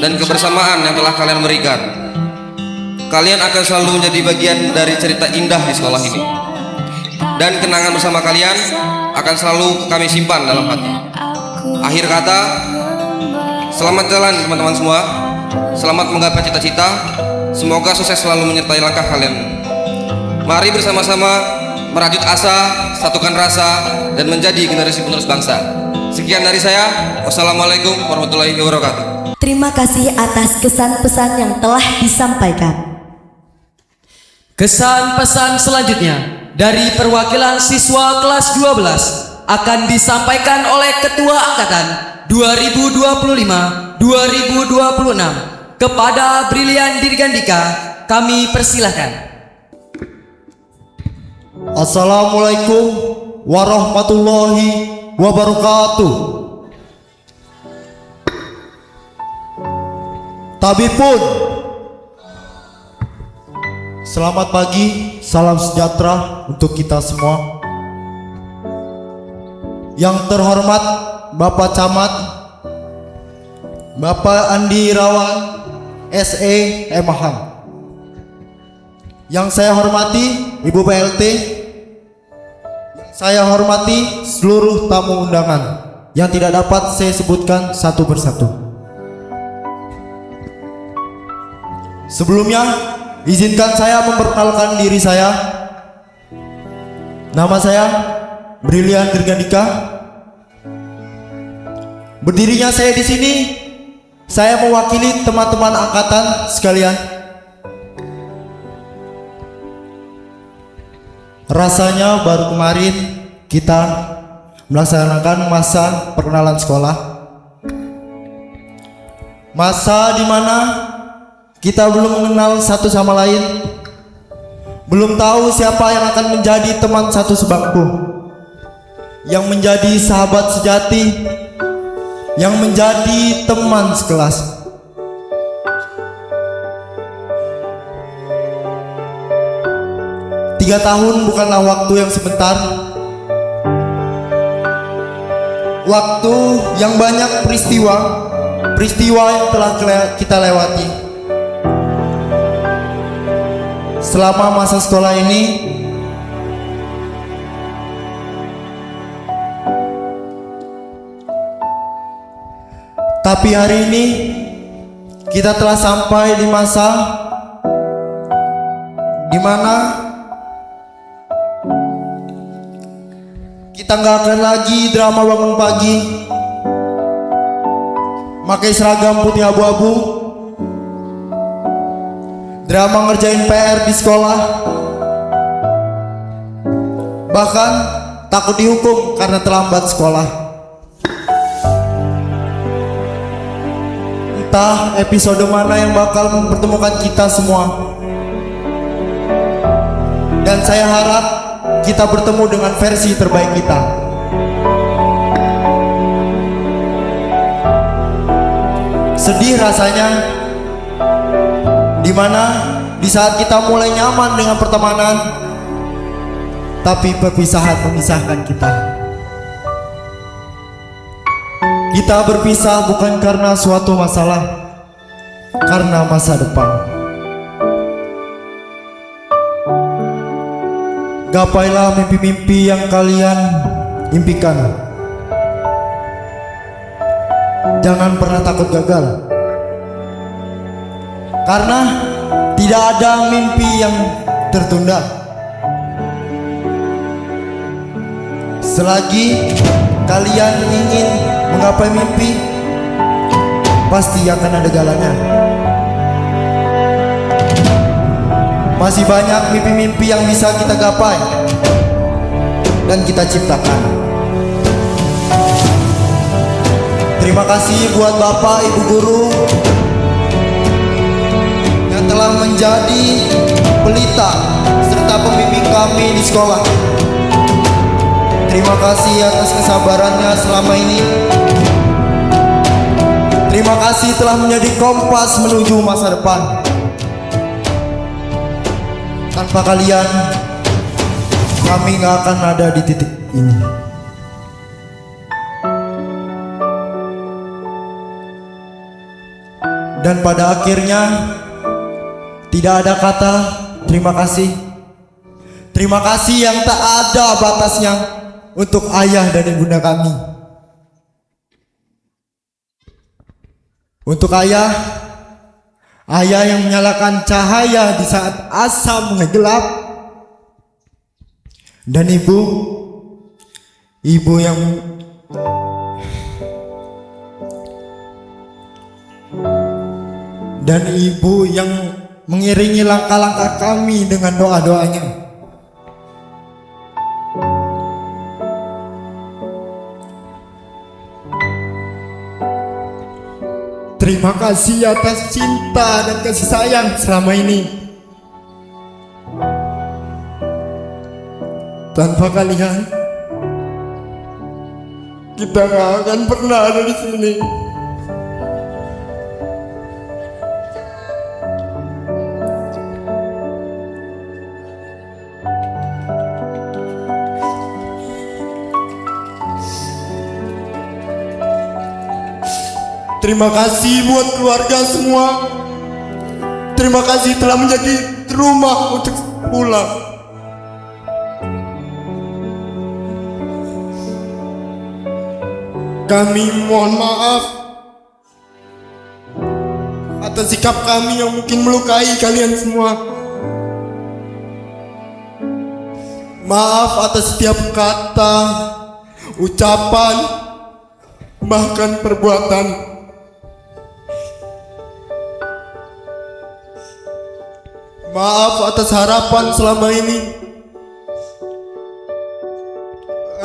dan kebersamaan yang telah kalian berikan. Kalian akan selalu menjadi bagian dari cerita indah di sekolah ini. Dan kenangan bersama kalian akan selalu kami simpan dalam hati. Akhir kata, selamat jalan teman-teman semua. Selamat menggapai cita-cita. Semoga sukses selalu menyertai langkah kalian. Mari bersama-sama merajut asa, satukan rasa, dan menjadi generasi penerus bangsa. Sekian dari saya. Wassalamualaikum warahmatullahi wabarakatuh. Terima kasih atas kesan pesan yang telah disampaikan. Kesan pesan selanjutnya dari perwakilan siswa kelas 12 akan disampaikan oleh Ketua Angkatan 2025-2026 kepada Brilian Dirgandika. Kami persilahkan. Assalamualaikum warahmatullahi wabarakatuh. Tabipun, selamat pagi, salam sejahtera untuk kita semua. Yang terhormat Bapak Camat, Bapak Andi Irawan SEMH. Yang saya hormati Ibu PLT, saya hormati seluruh tamu undangan yang tidak dapat saya sebutkan satu persatu. Sebelumnya, izinkan saya memperkenalkan diri saya. Nama saya Brilian Dirgandika. Berdirinya saya di sini, saya mewakili teman-teman angkatan sekalian. Rasanya baru kemarin kita melaksanakan masa perkenalan sekolah. Masa di mana kita belum mengenal satu sama lain, belum tahu siapa yang akan menjadi teman satu sebangku, yang menjadi sahabat sejati, yang menjadi teman sekelas. Tiga tahun bukanlah waktu yang sebentar, waktu yang banyak peristiwa yang telah kita lewati. Selama masa sekolah ini, tapi hari ini kita telah sampai di masa di mana kita nggak akan lagi drama bangun pagi, pakai seragam putih abu-abu, drama ngerjain PR di sekolah, bahkan takut dihukum karena terlambat sekolah. Entah episode mana yang bakal mempertemukan kita semua. Dan saya harap kita bertemu dengan versi terbaik kita. Sedih rasanya dimana di saat kita mulai nyaman dengan pertemanan, tapi perpisahan memisahkan kita. Kita berpisah bukan karena suatu masalah, karena masa depan. Gapailah mimpi-mimpi yang kalian impikan. Jangan pernah takut gagal, karena tidak ada mimpi yang tertunda. Selagi kalian ingin menggapai mimpi, pasti akan ada jalannya. Masih banyak mimpi-mimpi yang bisa kita gapai dan kita ciptakan. Terima kasih buat Bapak Ibu Guru yang telah menjadi pelita serta pembimbing kami di sekolah. Terima kasih atas kesabarannya selama ini. Terima kasih telah menjadi kompas menuju masa depan. Tanpa kalian, kami gak akan ada di titik ini. Dan pada akhirnya, tidak ada kata terima kasih. Terima kasih yang tak ada batasnya untuk ayah dan ibunda kami. Untuk ayah yang menyalakan cahaya di saat asam menggelap, dan ibu yang mengiringi langkah-langkah kami dengan doa-doanya. Terima kasih atas cinta dan kasih sayang selama ini. Tanpa kalian, kita gak akan pernah ada di sini. Terima kasih buat keluarga semua. Terima kasih telah menjadi rumah untuk pulang. Kami mohon maaf atas sikap kami yang mungkin melukai kalian semua. Maaf atas setiap kata, ucapan, bahkan perbuatan. Maaf atas harapan selama ini,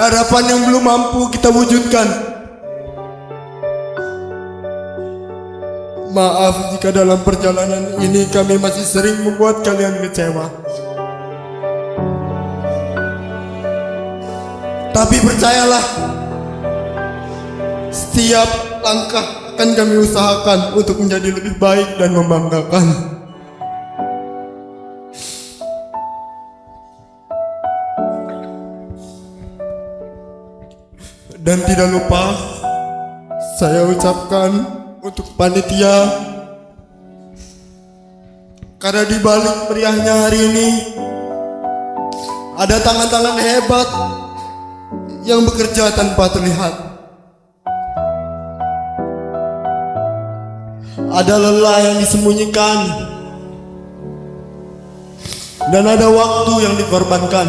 harapan yang belum mampu kita wujudkan. Maaf jika dalam perjalanan ini kami masih sering membuat kalian kecewa. Tapi percayalah, setiap langkah akan kami usahakan untuk menjadi lebih baik dan membanggakan. Dan tidak lupa saya ucapkan untuk panitia, karena di balik meriahnya hari ini ada tangan-tangan hebat yang bekerja tanpa terlihat. ada lelah yang disembunyikan, dan ada waktu yang dikorbankan.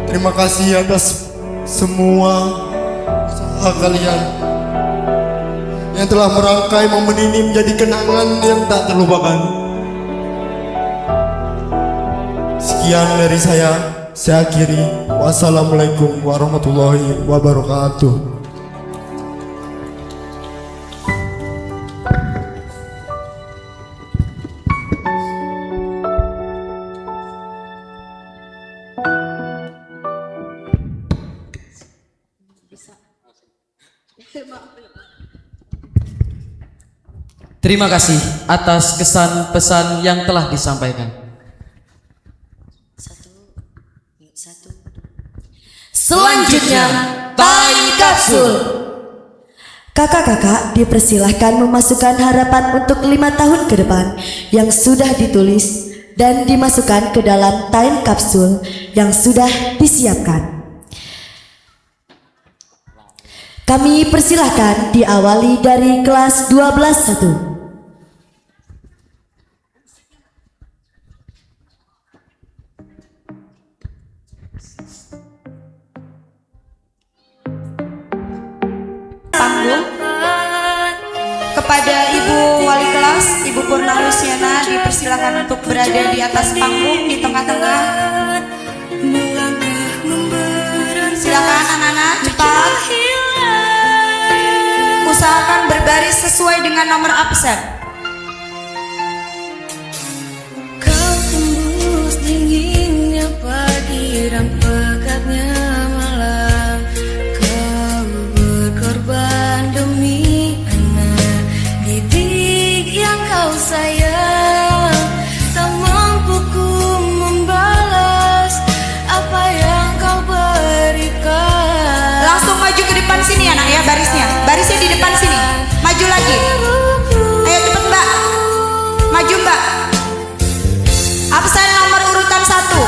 Terima kasih atas semua usaha kalian yang telah merangkai momen ini menjadi kenangan yang tak terlupakan. Sekian dari saya akhiri. Wassalamualaikum warahmatullahi wabarakatuh. Terima kasih atas kesan pesan yang telah disampaikan. Selanjutnya, time kapsul. Kakak-kakak dipersilahkan memasukkan harapan untuk 5 tahun ke depan yang sudah ditulis dan dimasukkan ke dalam time kapsul yang sudah disiapkan. Kami persilahkan diawali dari kelas 12-1. Kepada Ibu Wali Kelas, Ibu Purna Luciana dipersilakan untuk berada di atas panggung di tengah-tengah. Silakan anak-anak cepat. Usahakan berbaris sesuai dengan nomor absen. Kau tembus dinginnya pagi dan pekatnya malam. Kau berkorban demi anak didik yang kau sayang. Tak mampu ku membalas apa yang kau berikan. Langsung maju ke depan sini anak ya, barisnya di depan sini. Maju lagi. Ayo cepet Mbak. Maju Mbak. Absen nomor urutan 1.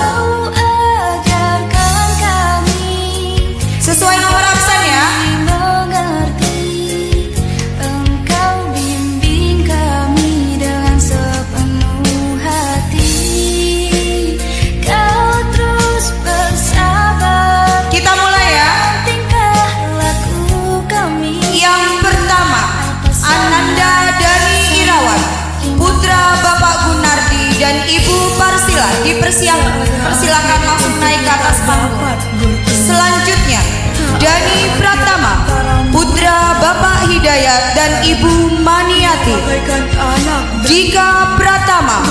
Sesuai nomor absen ya. Engkau bimbing kami dengan sepenuh hati. Kau terus bersabar. Kita mulai ya. Tingkah laku kami. Yang pertama, Ananda Dani Irawan, putra Bapak Gunardi dan Ibu Parsila dipersilakan langsung naik ke atas panggung. Selanjutnya, Dani Pratama, putra Bapak Hidayat dan Ibu Maniati. Dika Pratama,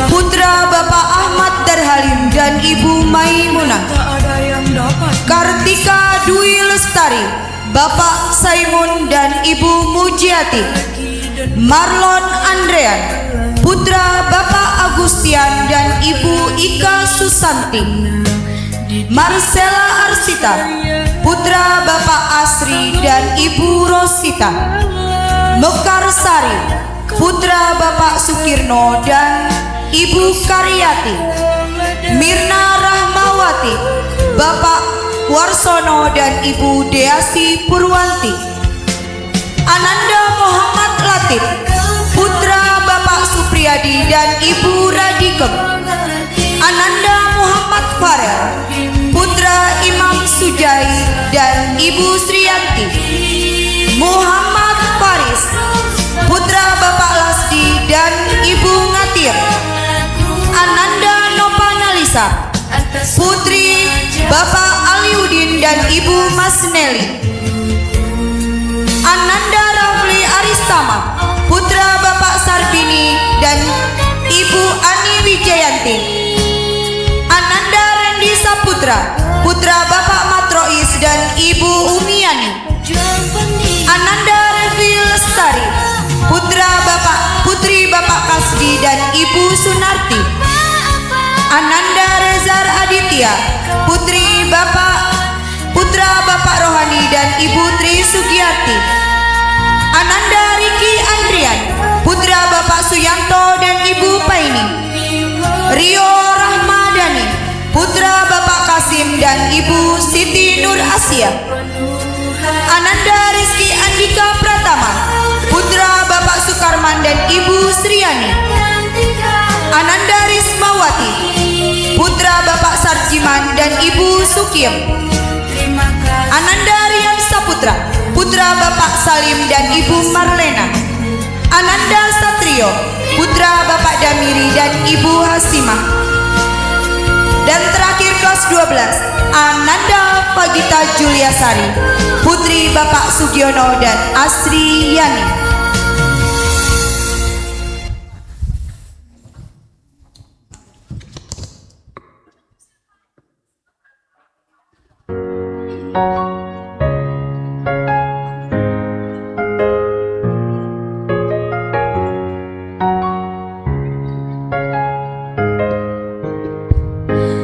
putra Bapak Ahmad Darhalim dan Ibu Maimunah. Kartika Dwi Lestari, Bapak Saimun dan Ibu Mujiati. Marlon Andrean, putra Bapak Agustian dan Ibu Ika Susanti. Marcella Arsita, putra Bapak Asri dan Ibu Rosita. Mekarsari, putra Bapak Sukirno dan Ibu Karyati. Mirna Rahmawati, Bapak Warsono dan Ibu Deasi Purwanti. Ananda Muhammad Latif, putra Bapak Supriyadi dan Ibu Radikem. Ananda Muhammad Farel, putra Imam Sujai dan Ibu Sriyanti. Muhammad Faris, putra Bapak Lasdi dan Ibu Ngatir. Ananda Nopanalisa, putri Bapak Aliudin dan Ibu Masneli. Ananda Rafli Aristama, putra Bapak Sarbini dan Ibu Ani Wijayanti. Ananda Rendi Saputra, putra Bapak Matrois dan Ibu Umiani. Ananda Revi Lestari, putri Bapak Kasdi dan Ibu Sunarti. Ananda Rezar Aditya, putra Bapak Rohani dan Ibu Tri Sugiyarti. Ananda Riki Andrian, putra Bapak Suyanto dan Ibu Paini. Rio Rahmadani, putra Bapak Kasim dan Ibu Siti Nur Asia. Ananda Rizky Andika Pratama, Pratama, putra Bapak Sukarman dan Ibu Sriani. Ananda Rismawati, putra Bapak Sarjiman dan Ibu Sukiem. Ananda Rian Saputra, putra Bapak Salim dan Ibu Marlena. Ananda Satrio, putra Bapak Damiri dan Ibu Hasimah. Dan terakhir kelas 12, Ananda Pagita Juliasari, putri Bapak Sugiono dan Asri Yani.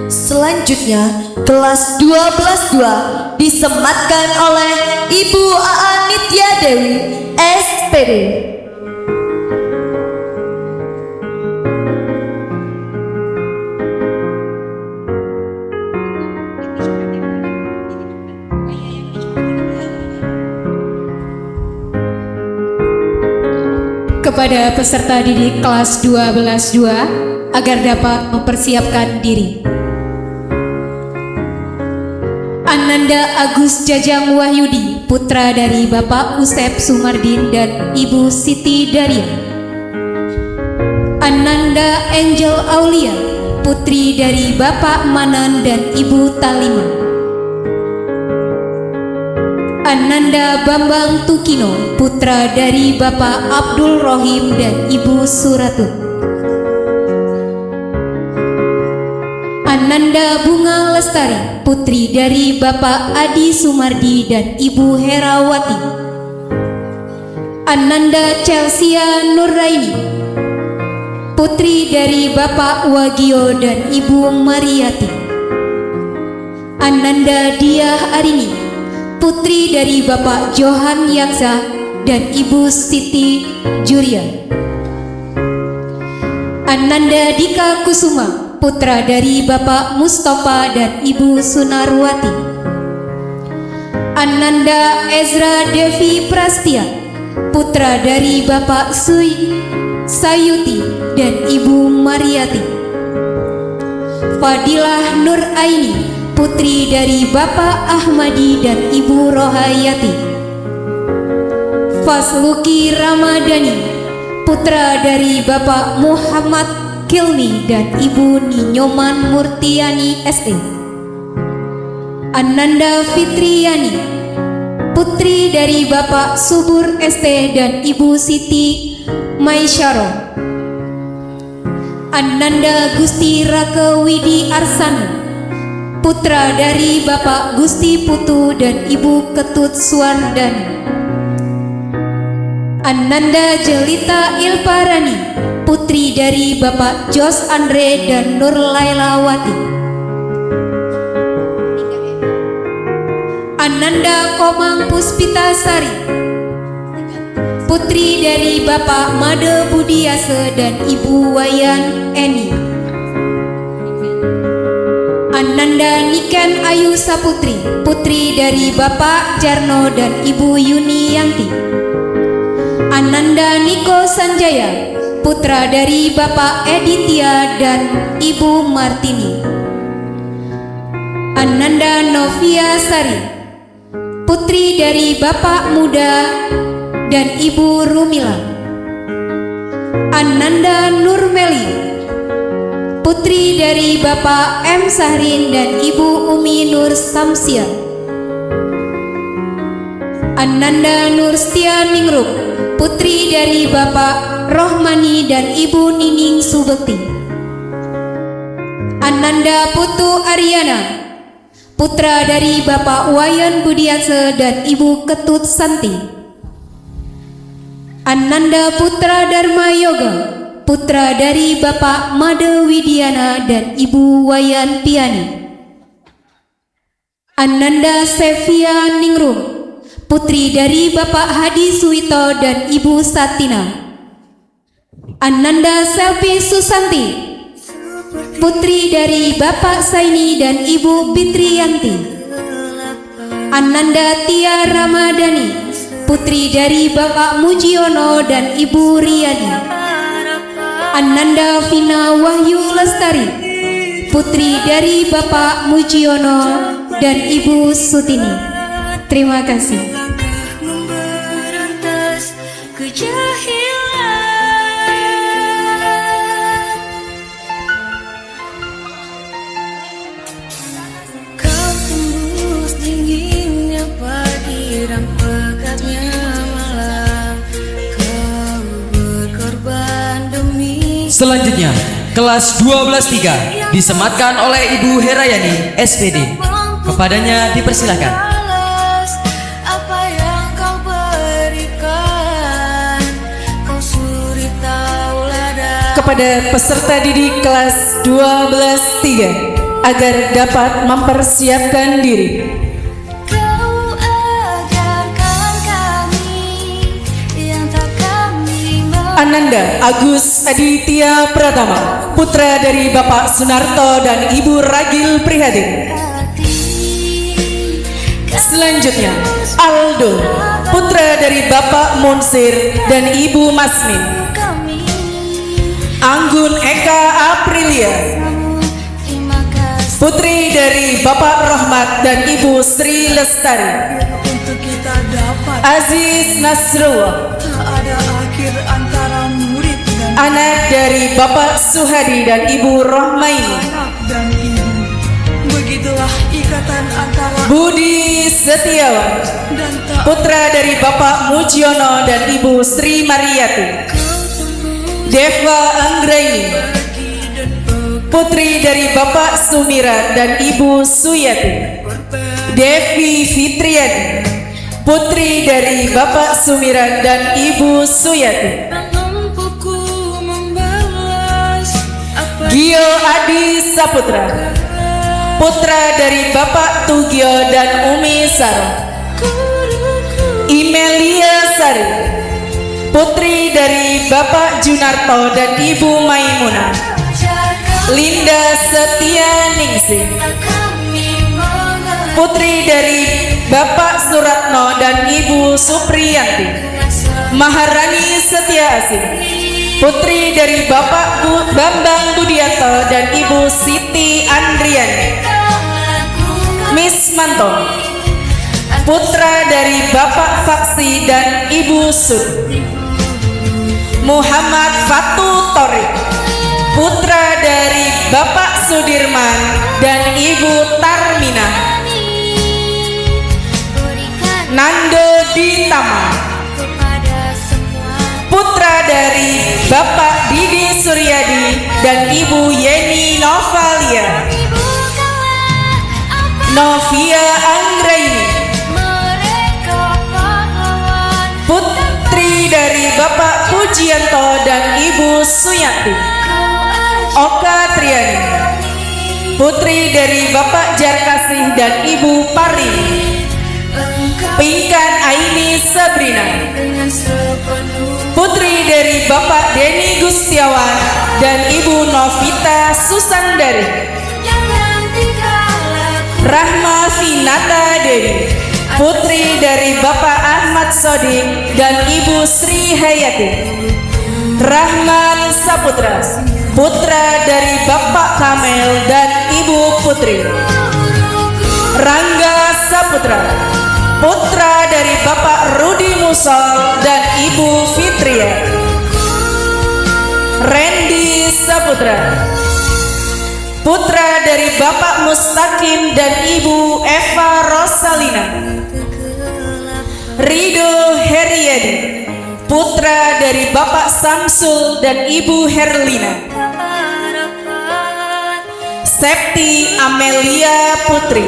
Selanjutnya, kelas 12-2 disematkan oleh Ibu Aa Nitya Dewi, SPD. Kepada peserta didik kelas 12-2 agar dapat mempersiapkan diri. Ananda Agus Jajang Wahyudi, putra dari Bapak Usep Sumardin dan Ibu Siti Daria. Ananda Angel Aulia, putri dari Bapak Manan dan Ibu Talima. Ananda Bambang Tukino, putra dari Bapak Abdul Rohim dan Ibu Suratun. Ananda Bunga Lestari, putri dari Bapak Adi Sumardi dan Ibu Herawati. Ananda Chelsea Nuraini, putri dari Bapak Wagio dan Ibu Mariati. Ananda Diah Arini, putri dari Bapak Johan Yaksa dan Ibu Siti Juria. Ananda Dika Kusuma, putra dari Bapak Mustafa dan Ibu Sunarwati. Ananda Ezra Devi Prastia, putra dari Bapak Sayuti dan Ibu Mariati. Fadilah Nur Aini, putri dari Bapak Ahmadi dan Ibu Rohayati. Fasluki Ramadhani, putra dari Bapak Muhammad Kilmi dan Ibu Ninyoman Murtiani SE. Ananda Fitriani, putri dari Bapak Subur ST dan Ibu Siti Maisyaro. Ananda Gusti Rake Widi Arsana, putra dari Bapak Gusti Putu dan Ibu Ketut Suwardani. Ananda Jelita Ilparani, putri dari Bapak Jos Andre dan Nur Lailawati. Ananda Komang Puspitasari, putri dari Bapak Made Budiase dan Ibu Wayan Eni. Ananda Niken Ayu Saputri, putri dari Bapak Jarno dan Ibu Yuni Yanti. Ananda Niko Sanjaya, putra dari Bapak Editya dan Ibu Martini. Ananda Novia Sari, putri dari Bapak Muda dan Ibu Rumila. Ananda Nurmeli, putri dari Bapak M. Sahrin dan Ibu Umi Nur Samsia. Ananda Nurstia Ningrum, putri dari Bapak Rohmani dan Ibu Nining Subekti. Ananda Putu Aryana, putra dari Bapak Wayan Budianse dan Ibu Ketut Santi. Ananda Putra Dharma Yoga, putra dari Bapak Made Widiana dan Ibu Wayan Piani. Ananda Sevia Ningrum, putri dari Bapak Hadi Suwito dan Ibu Satina. Ananda Selvi Susanti, putri dari Bapak Saini dan Ibu Fitriyanti. Ananda Tia Ramadhani, putri dari Bapak Mujiono dan Ibu Riyadi. Ananda Vina Wahyu Lestari, putri dari Bapak Mujiono dan Ibu Sutini. Terima kasih. Memberantas kejahilan. Kau tembus dinginnya pagi dan pekatnya malam. Kau berkorban demi. Selanjutnya, kelas 12-3 disematkan oleh Ibu Herayani, SPD. Kepadanya dipersilakan. Balas apa yang kau berikan. Kau suri tauladan. Kepada peserta didik kelas 12-3 agar dapat mempersiapkan diri. Kau ajarkan kami yang tak kami mau. Ananda Agus Aditya Pratama, putra dari Bapak Sunarto dan Ibu Ragil Prihatin. Selanjutnya, Aldo, putra dari Bapak Munsir dan Ibu Masmin. Anggun Eka Aprilia, putri dari Bapak Rohmat dan Ibu Sri Lestari. Untuk kita dapat Aziz Nasrullah, tak ada akhir antara murid dan anak dari Bapak Suhadi dan Ibu Rohmaini. anak dan ibu. Begitulah ikatan antara Budi Setiawan, dan tak putra dari Bapak Mujiono dan Ibu Sri Mariati. Deva Anggraini, putri dari Bapak Sumirat dan Ibu Suyati. Devi Fitriani, putri dari Bapak Sumirat dan Ibu Suyati. mampuku membalas apa Gio Adi Saputra, putra dari Bapak Tugio dan Umi Saro. Imelia Sari, putri dari Bapak Junarto dan Ibu Maimunah. Linda Setia Ningsih, putri dari Bapak Suratno dan Ibu Supriyanti. Maharani Setia Asih, putri dari Bapak Bambang Budianto dan Ibu Siti Andriani. Miss Manto, putra dari Bapak Faksi dan Ibu Sud. Muhammad Fatu Torik, putra dari Bapak Sudirman dan Ibu Tarmina. Nando Ditama, putra dari Bapak Didi Suryadi dan Ibu Yeni Novalia. Novia Anggraini, putri dari Bapak Pujianto dan Ibu Suyati. Oka Triani, putri dari Bapak Jarkasih dan Ibu Parini. Pinkan Aini Sabrina, putri dari Bapak Denny Gustiawan dan Ibu Novita Susandari. Rahma Finata Dewi, putri dari Bapak Ahmad Sodik dan Ibu Sri Hayati. Rahman Saputra, putra dari Bapak Kamel dan Ibu Putri. Rangga Saputra, putra dari Bapak Rudi Musol dan Ibu Fitria. Randy Saputra, putra dari Bapak Mustaqim dan Ibu Eva Rosalina. Rido Heriadi, putra dari Bapak Samsul dan Ibu Herlina. Septi Amelia Putri,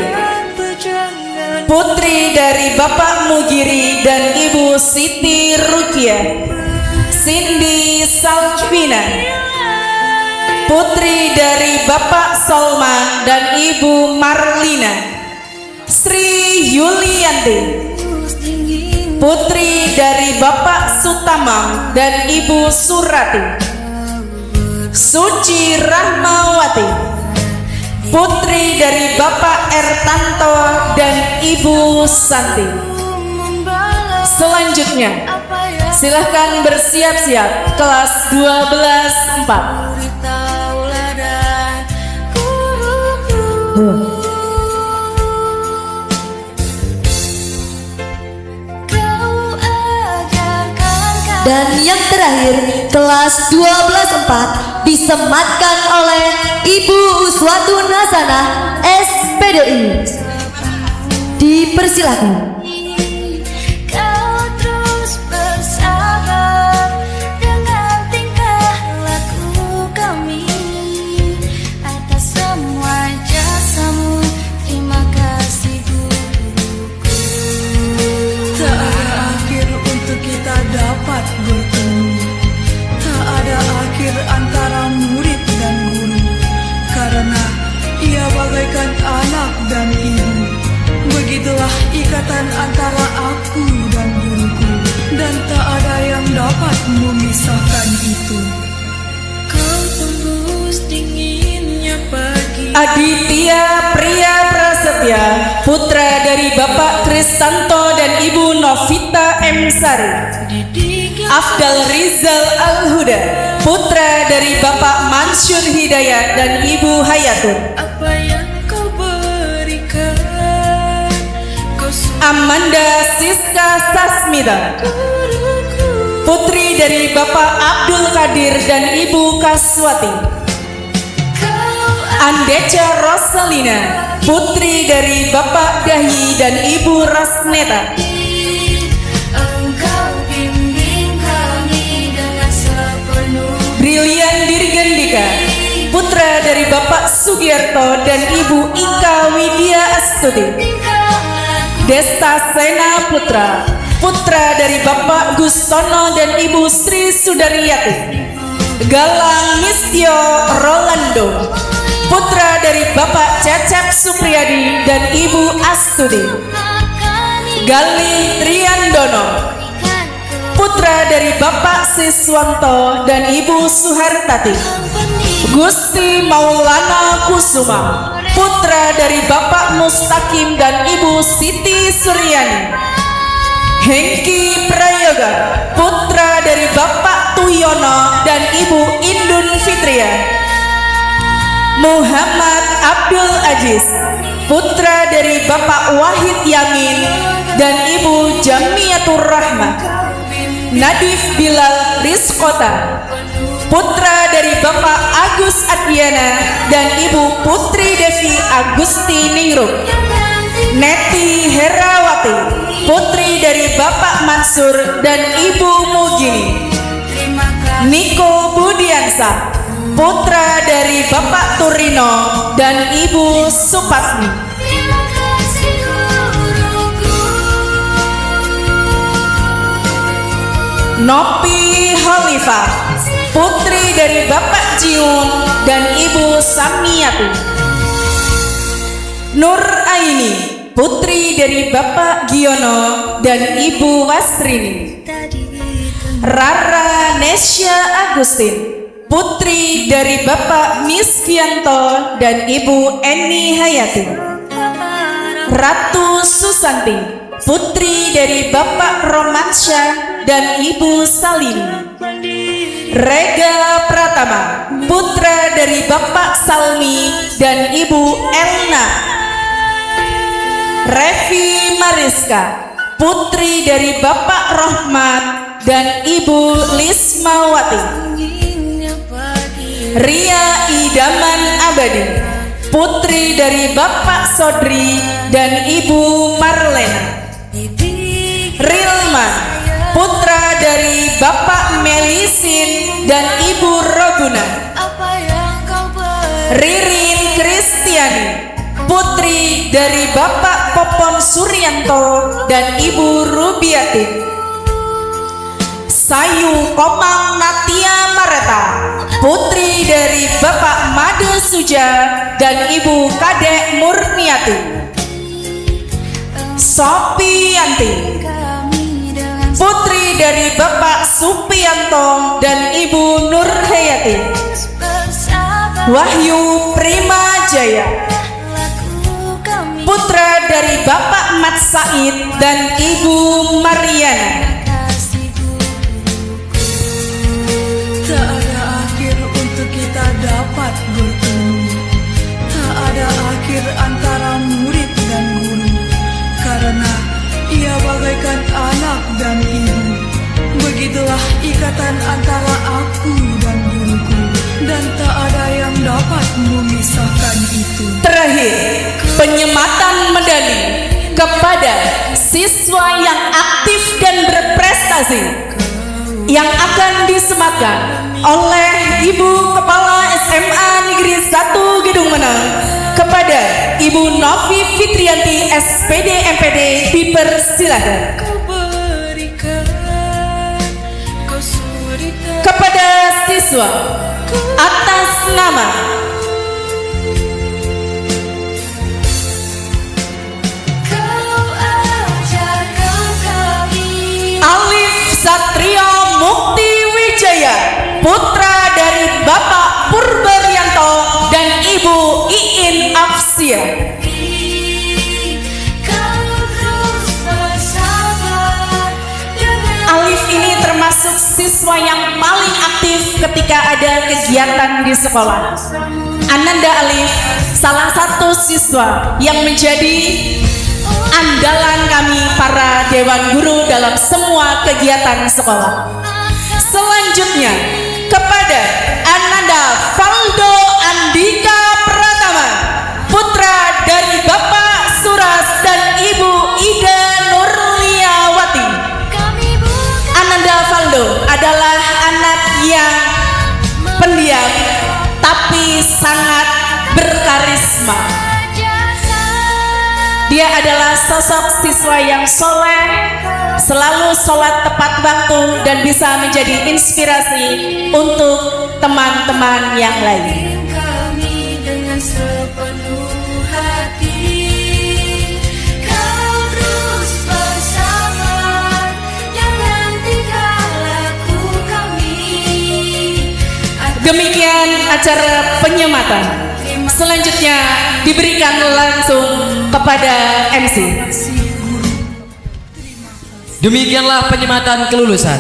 putri dari Bapak Mugiri dan Ibu Siti Rukia. Cindy Salvina, putri dari Bapak Solman dan Ibu Marlina. Sri Yulianti, putri dari Bapak Sutamang dan Ibu Surati. Suci Rahmawati, putri dari Bapak Ertanto dan Ibu Santi. Selanjutnya, silahkan bersiap-siap kelas 12-4. Dan yang terakhir, kelas 12-4 disematkan oleh Ibu Uswatun Hasanah SPDI. Dipersilakan. Antara murid dan guru, karena ia bagaikan anak dan ibu. Begitulah ikatan antara aku dan guruku, dan tak ada yang dapat memisahkan itu. Kau tembus dinginnya pagi. Aditya Priya Prasetya, putra dari Bapak Kristanto dan Ibu Novita M. Sari. Afdal Rizal Al-Huda, putra dari Bapak Mansur Hidayat dan Ibu Hayatun. Apa yang kau berikan, Amanda Siska Sasmita, putri dari Bapak Abdul Qadir dan Ibu Kaswati. Andeca Rosalina, putri dari Bapak Dahi dan Ibu Rasneta. Brilian Dirgandika, putra dari Bapak Sugiyarto dan Ibu Ika Widya Astuti. Desta Sena Putra, putra dari Bapak Gustono dan Ibu Sri Sudaryati. Galang Mistio Rolando, putra dari Bapak Cecep Supriyadi dan Ibu Astuti. Galih Triandono, putra dari Bapak Siswanto dan Ibu Suhartati. Gusti Maulana Kusuma, putra dari Bapak Mustaqim dan Ibu Siti Suryani. Hengki Prayoga, putra dari Bapak Tuyono dan Ibu Indun Fitria. Muhammad Abdul Aziz, putra dari Bapak Wahid Yamin dan Ibu Jamiatur Rahmah. Nadif Bilal Rizkota, putra dari Bapak Agus Adiana dan Ibu Putri Devi Agusti Ningrum. Neti Herawati, putri dari Bapak Mansur dan Ibu Mugini. Niko Budiansa, putra dari Bapak Turino dan Ibu Supatni. Nopi Holifah, putri dari Bapak Jiun dan Ibu Samiyati. Nur Aini, putri dari Bapak Giono dan Ibu Wasrini. Rara Nesya Agustin, putri dari Bapak Miskianto dan Ibu Eni Hayati. Ratu Susanti, putri dari Bapak Romansyah dan Ibu Salini. Rega Pratama, putra dari Bapak Salmi dan Ibu Elna. Revi Mariska, putri dari Bapak Rohmat dan Ibu Lismawati. Ria Idaman Abadi, putri dari Bapak Sodri dan Ibu Marlena. Rilman, putra dari Bapak Melisin dan Ibu Robuna. Ririn Kristiani, putri dari Bapak Popon Suryanto dan Ibu Rubiati. Sayu Komang Natia Mareta, putri dari Bapak Made Suja dan Ibu Kadek Murniati. Sopianti, putri dari Bapak Supianto dan Ibu Nurhayati. Wahyu Prima Jaya, putra dari Bapak Mat Said dan Ibu Mariana. Tak ada akhir untuk kita dapat bertemu. Tak ada akhir antara murid dan guru, karena ia bagaikan anak dan ibu. Begitulah ikatan antara aku dan guruku, dan tak ada yang dapat memisahkan itu. Terakhir, penyematan medali kepada siswa yang aktif dan berprestasi yang akan disematkan oleh Ibu Kepala SMA Negeri 1 Gedung Menang kepada Ibu Novi Fitrianti SPD MPD. Dipersilakan. Kepada siswa atas nama Alif Satrio Mukti Wijaya, putra dari Bapak Purbaryanto dan Ibu Iin Afsia. Alif ini termasuk siswa yang paling aktif ketika ada kegiatan di sekolah. Ananda Alif salah satu siswa yang menjadi andalan kami para dewan guru dalam semua kegiatan sekolah. Selanjutnya kepada Ananda Valdo Andika Pratama, putra dari Bapak Suras dan Ibu Ida Nurliawati. Ananda Valdo adalah anak yang pendiam tapi sangat berkarisma. Dia adalah sosok siswa yang soleh, selalu sholat tepat waktu dan bisa menjadi inspirasi untuk teman-teman yang lain. Demikian acara penyematan. Selanjutnya diberikan langsung kepada MC. Demikianlah penyematan kelulusan.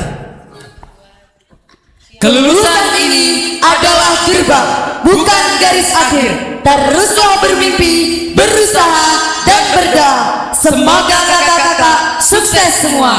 Kelulusan ini adalah gerbang, bukan garis akhir. Teruslah bermimpi, berusaha, dan berdoa. Semoga kakak-kakak sukses semua.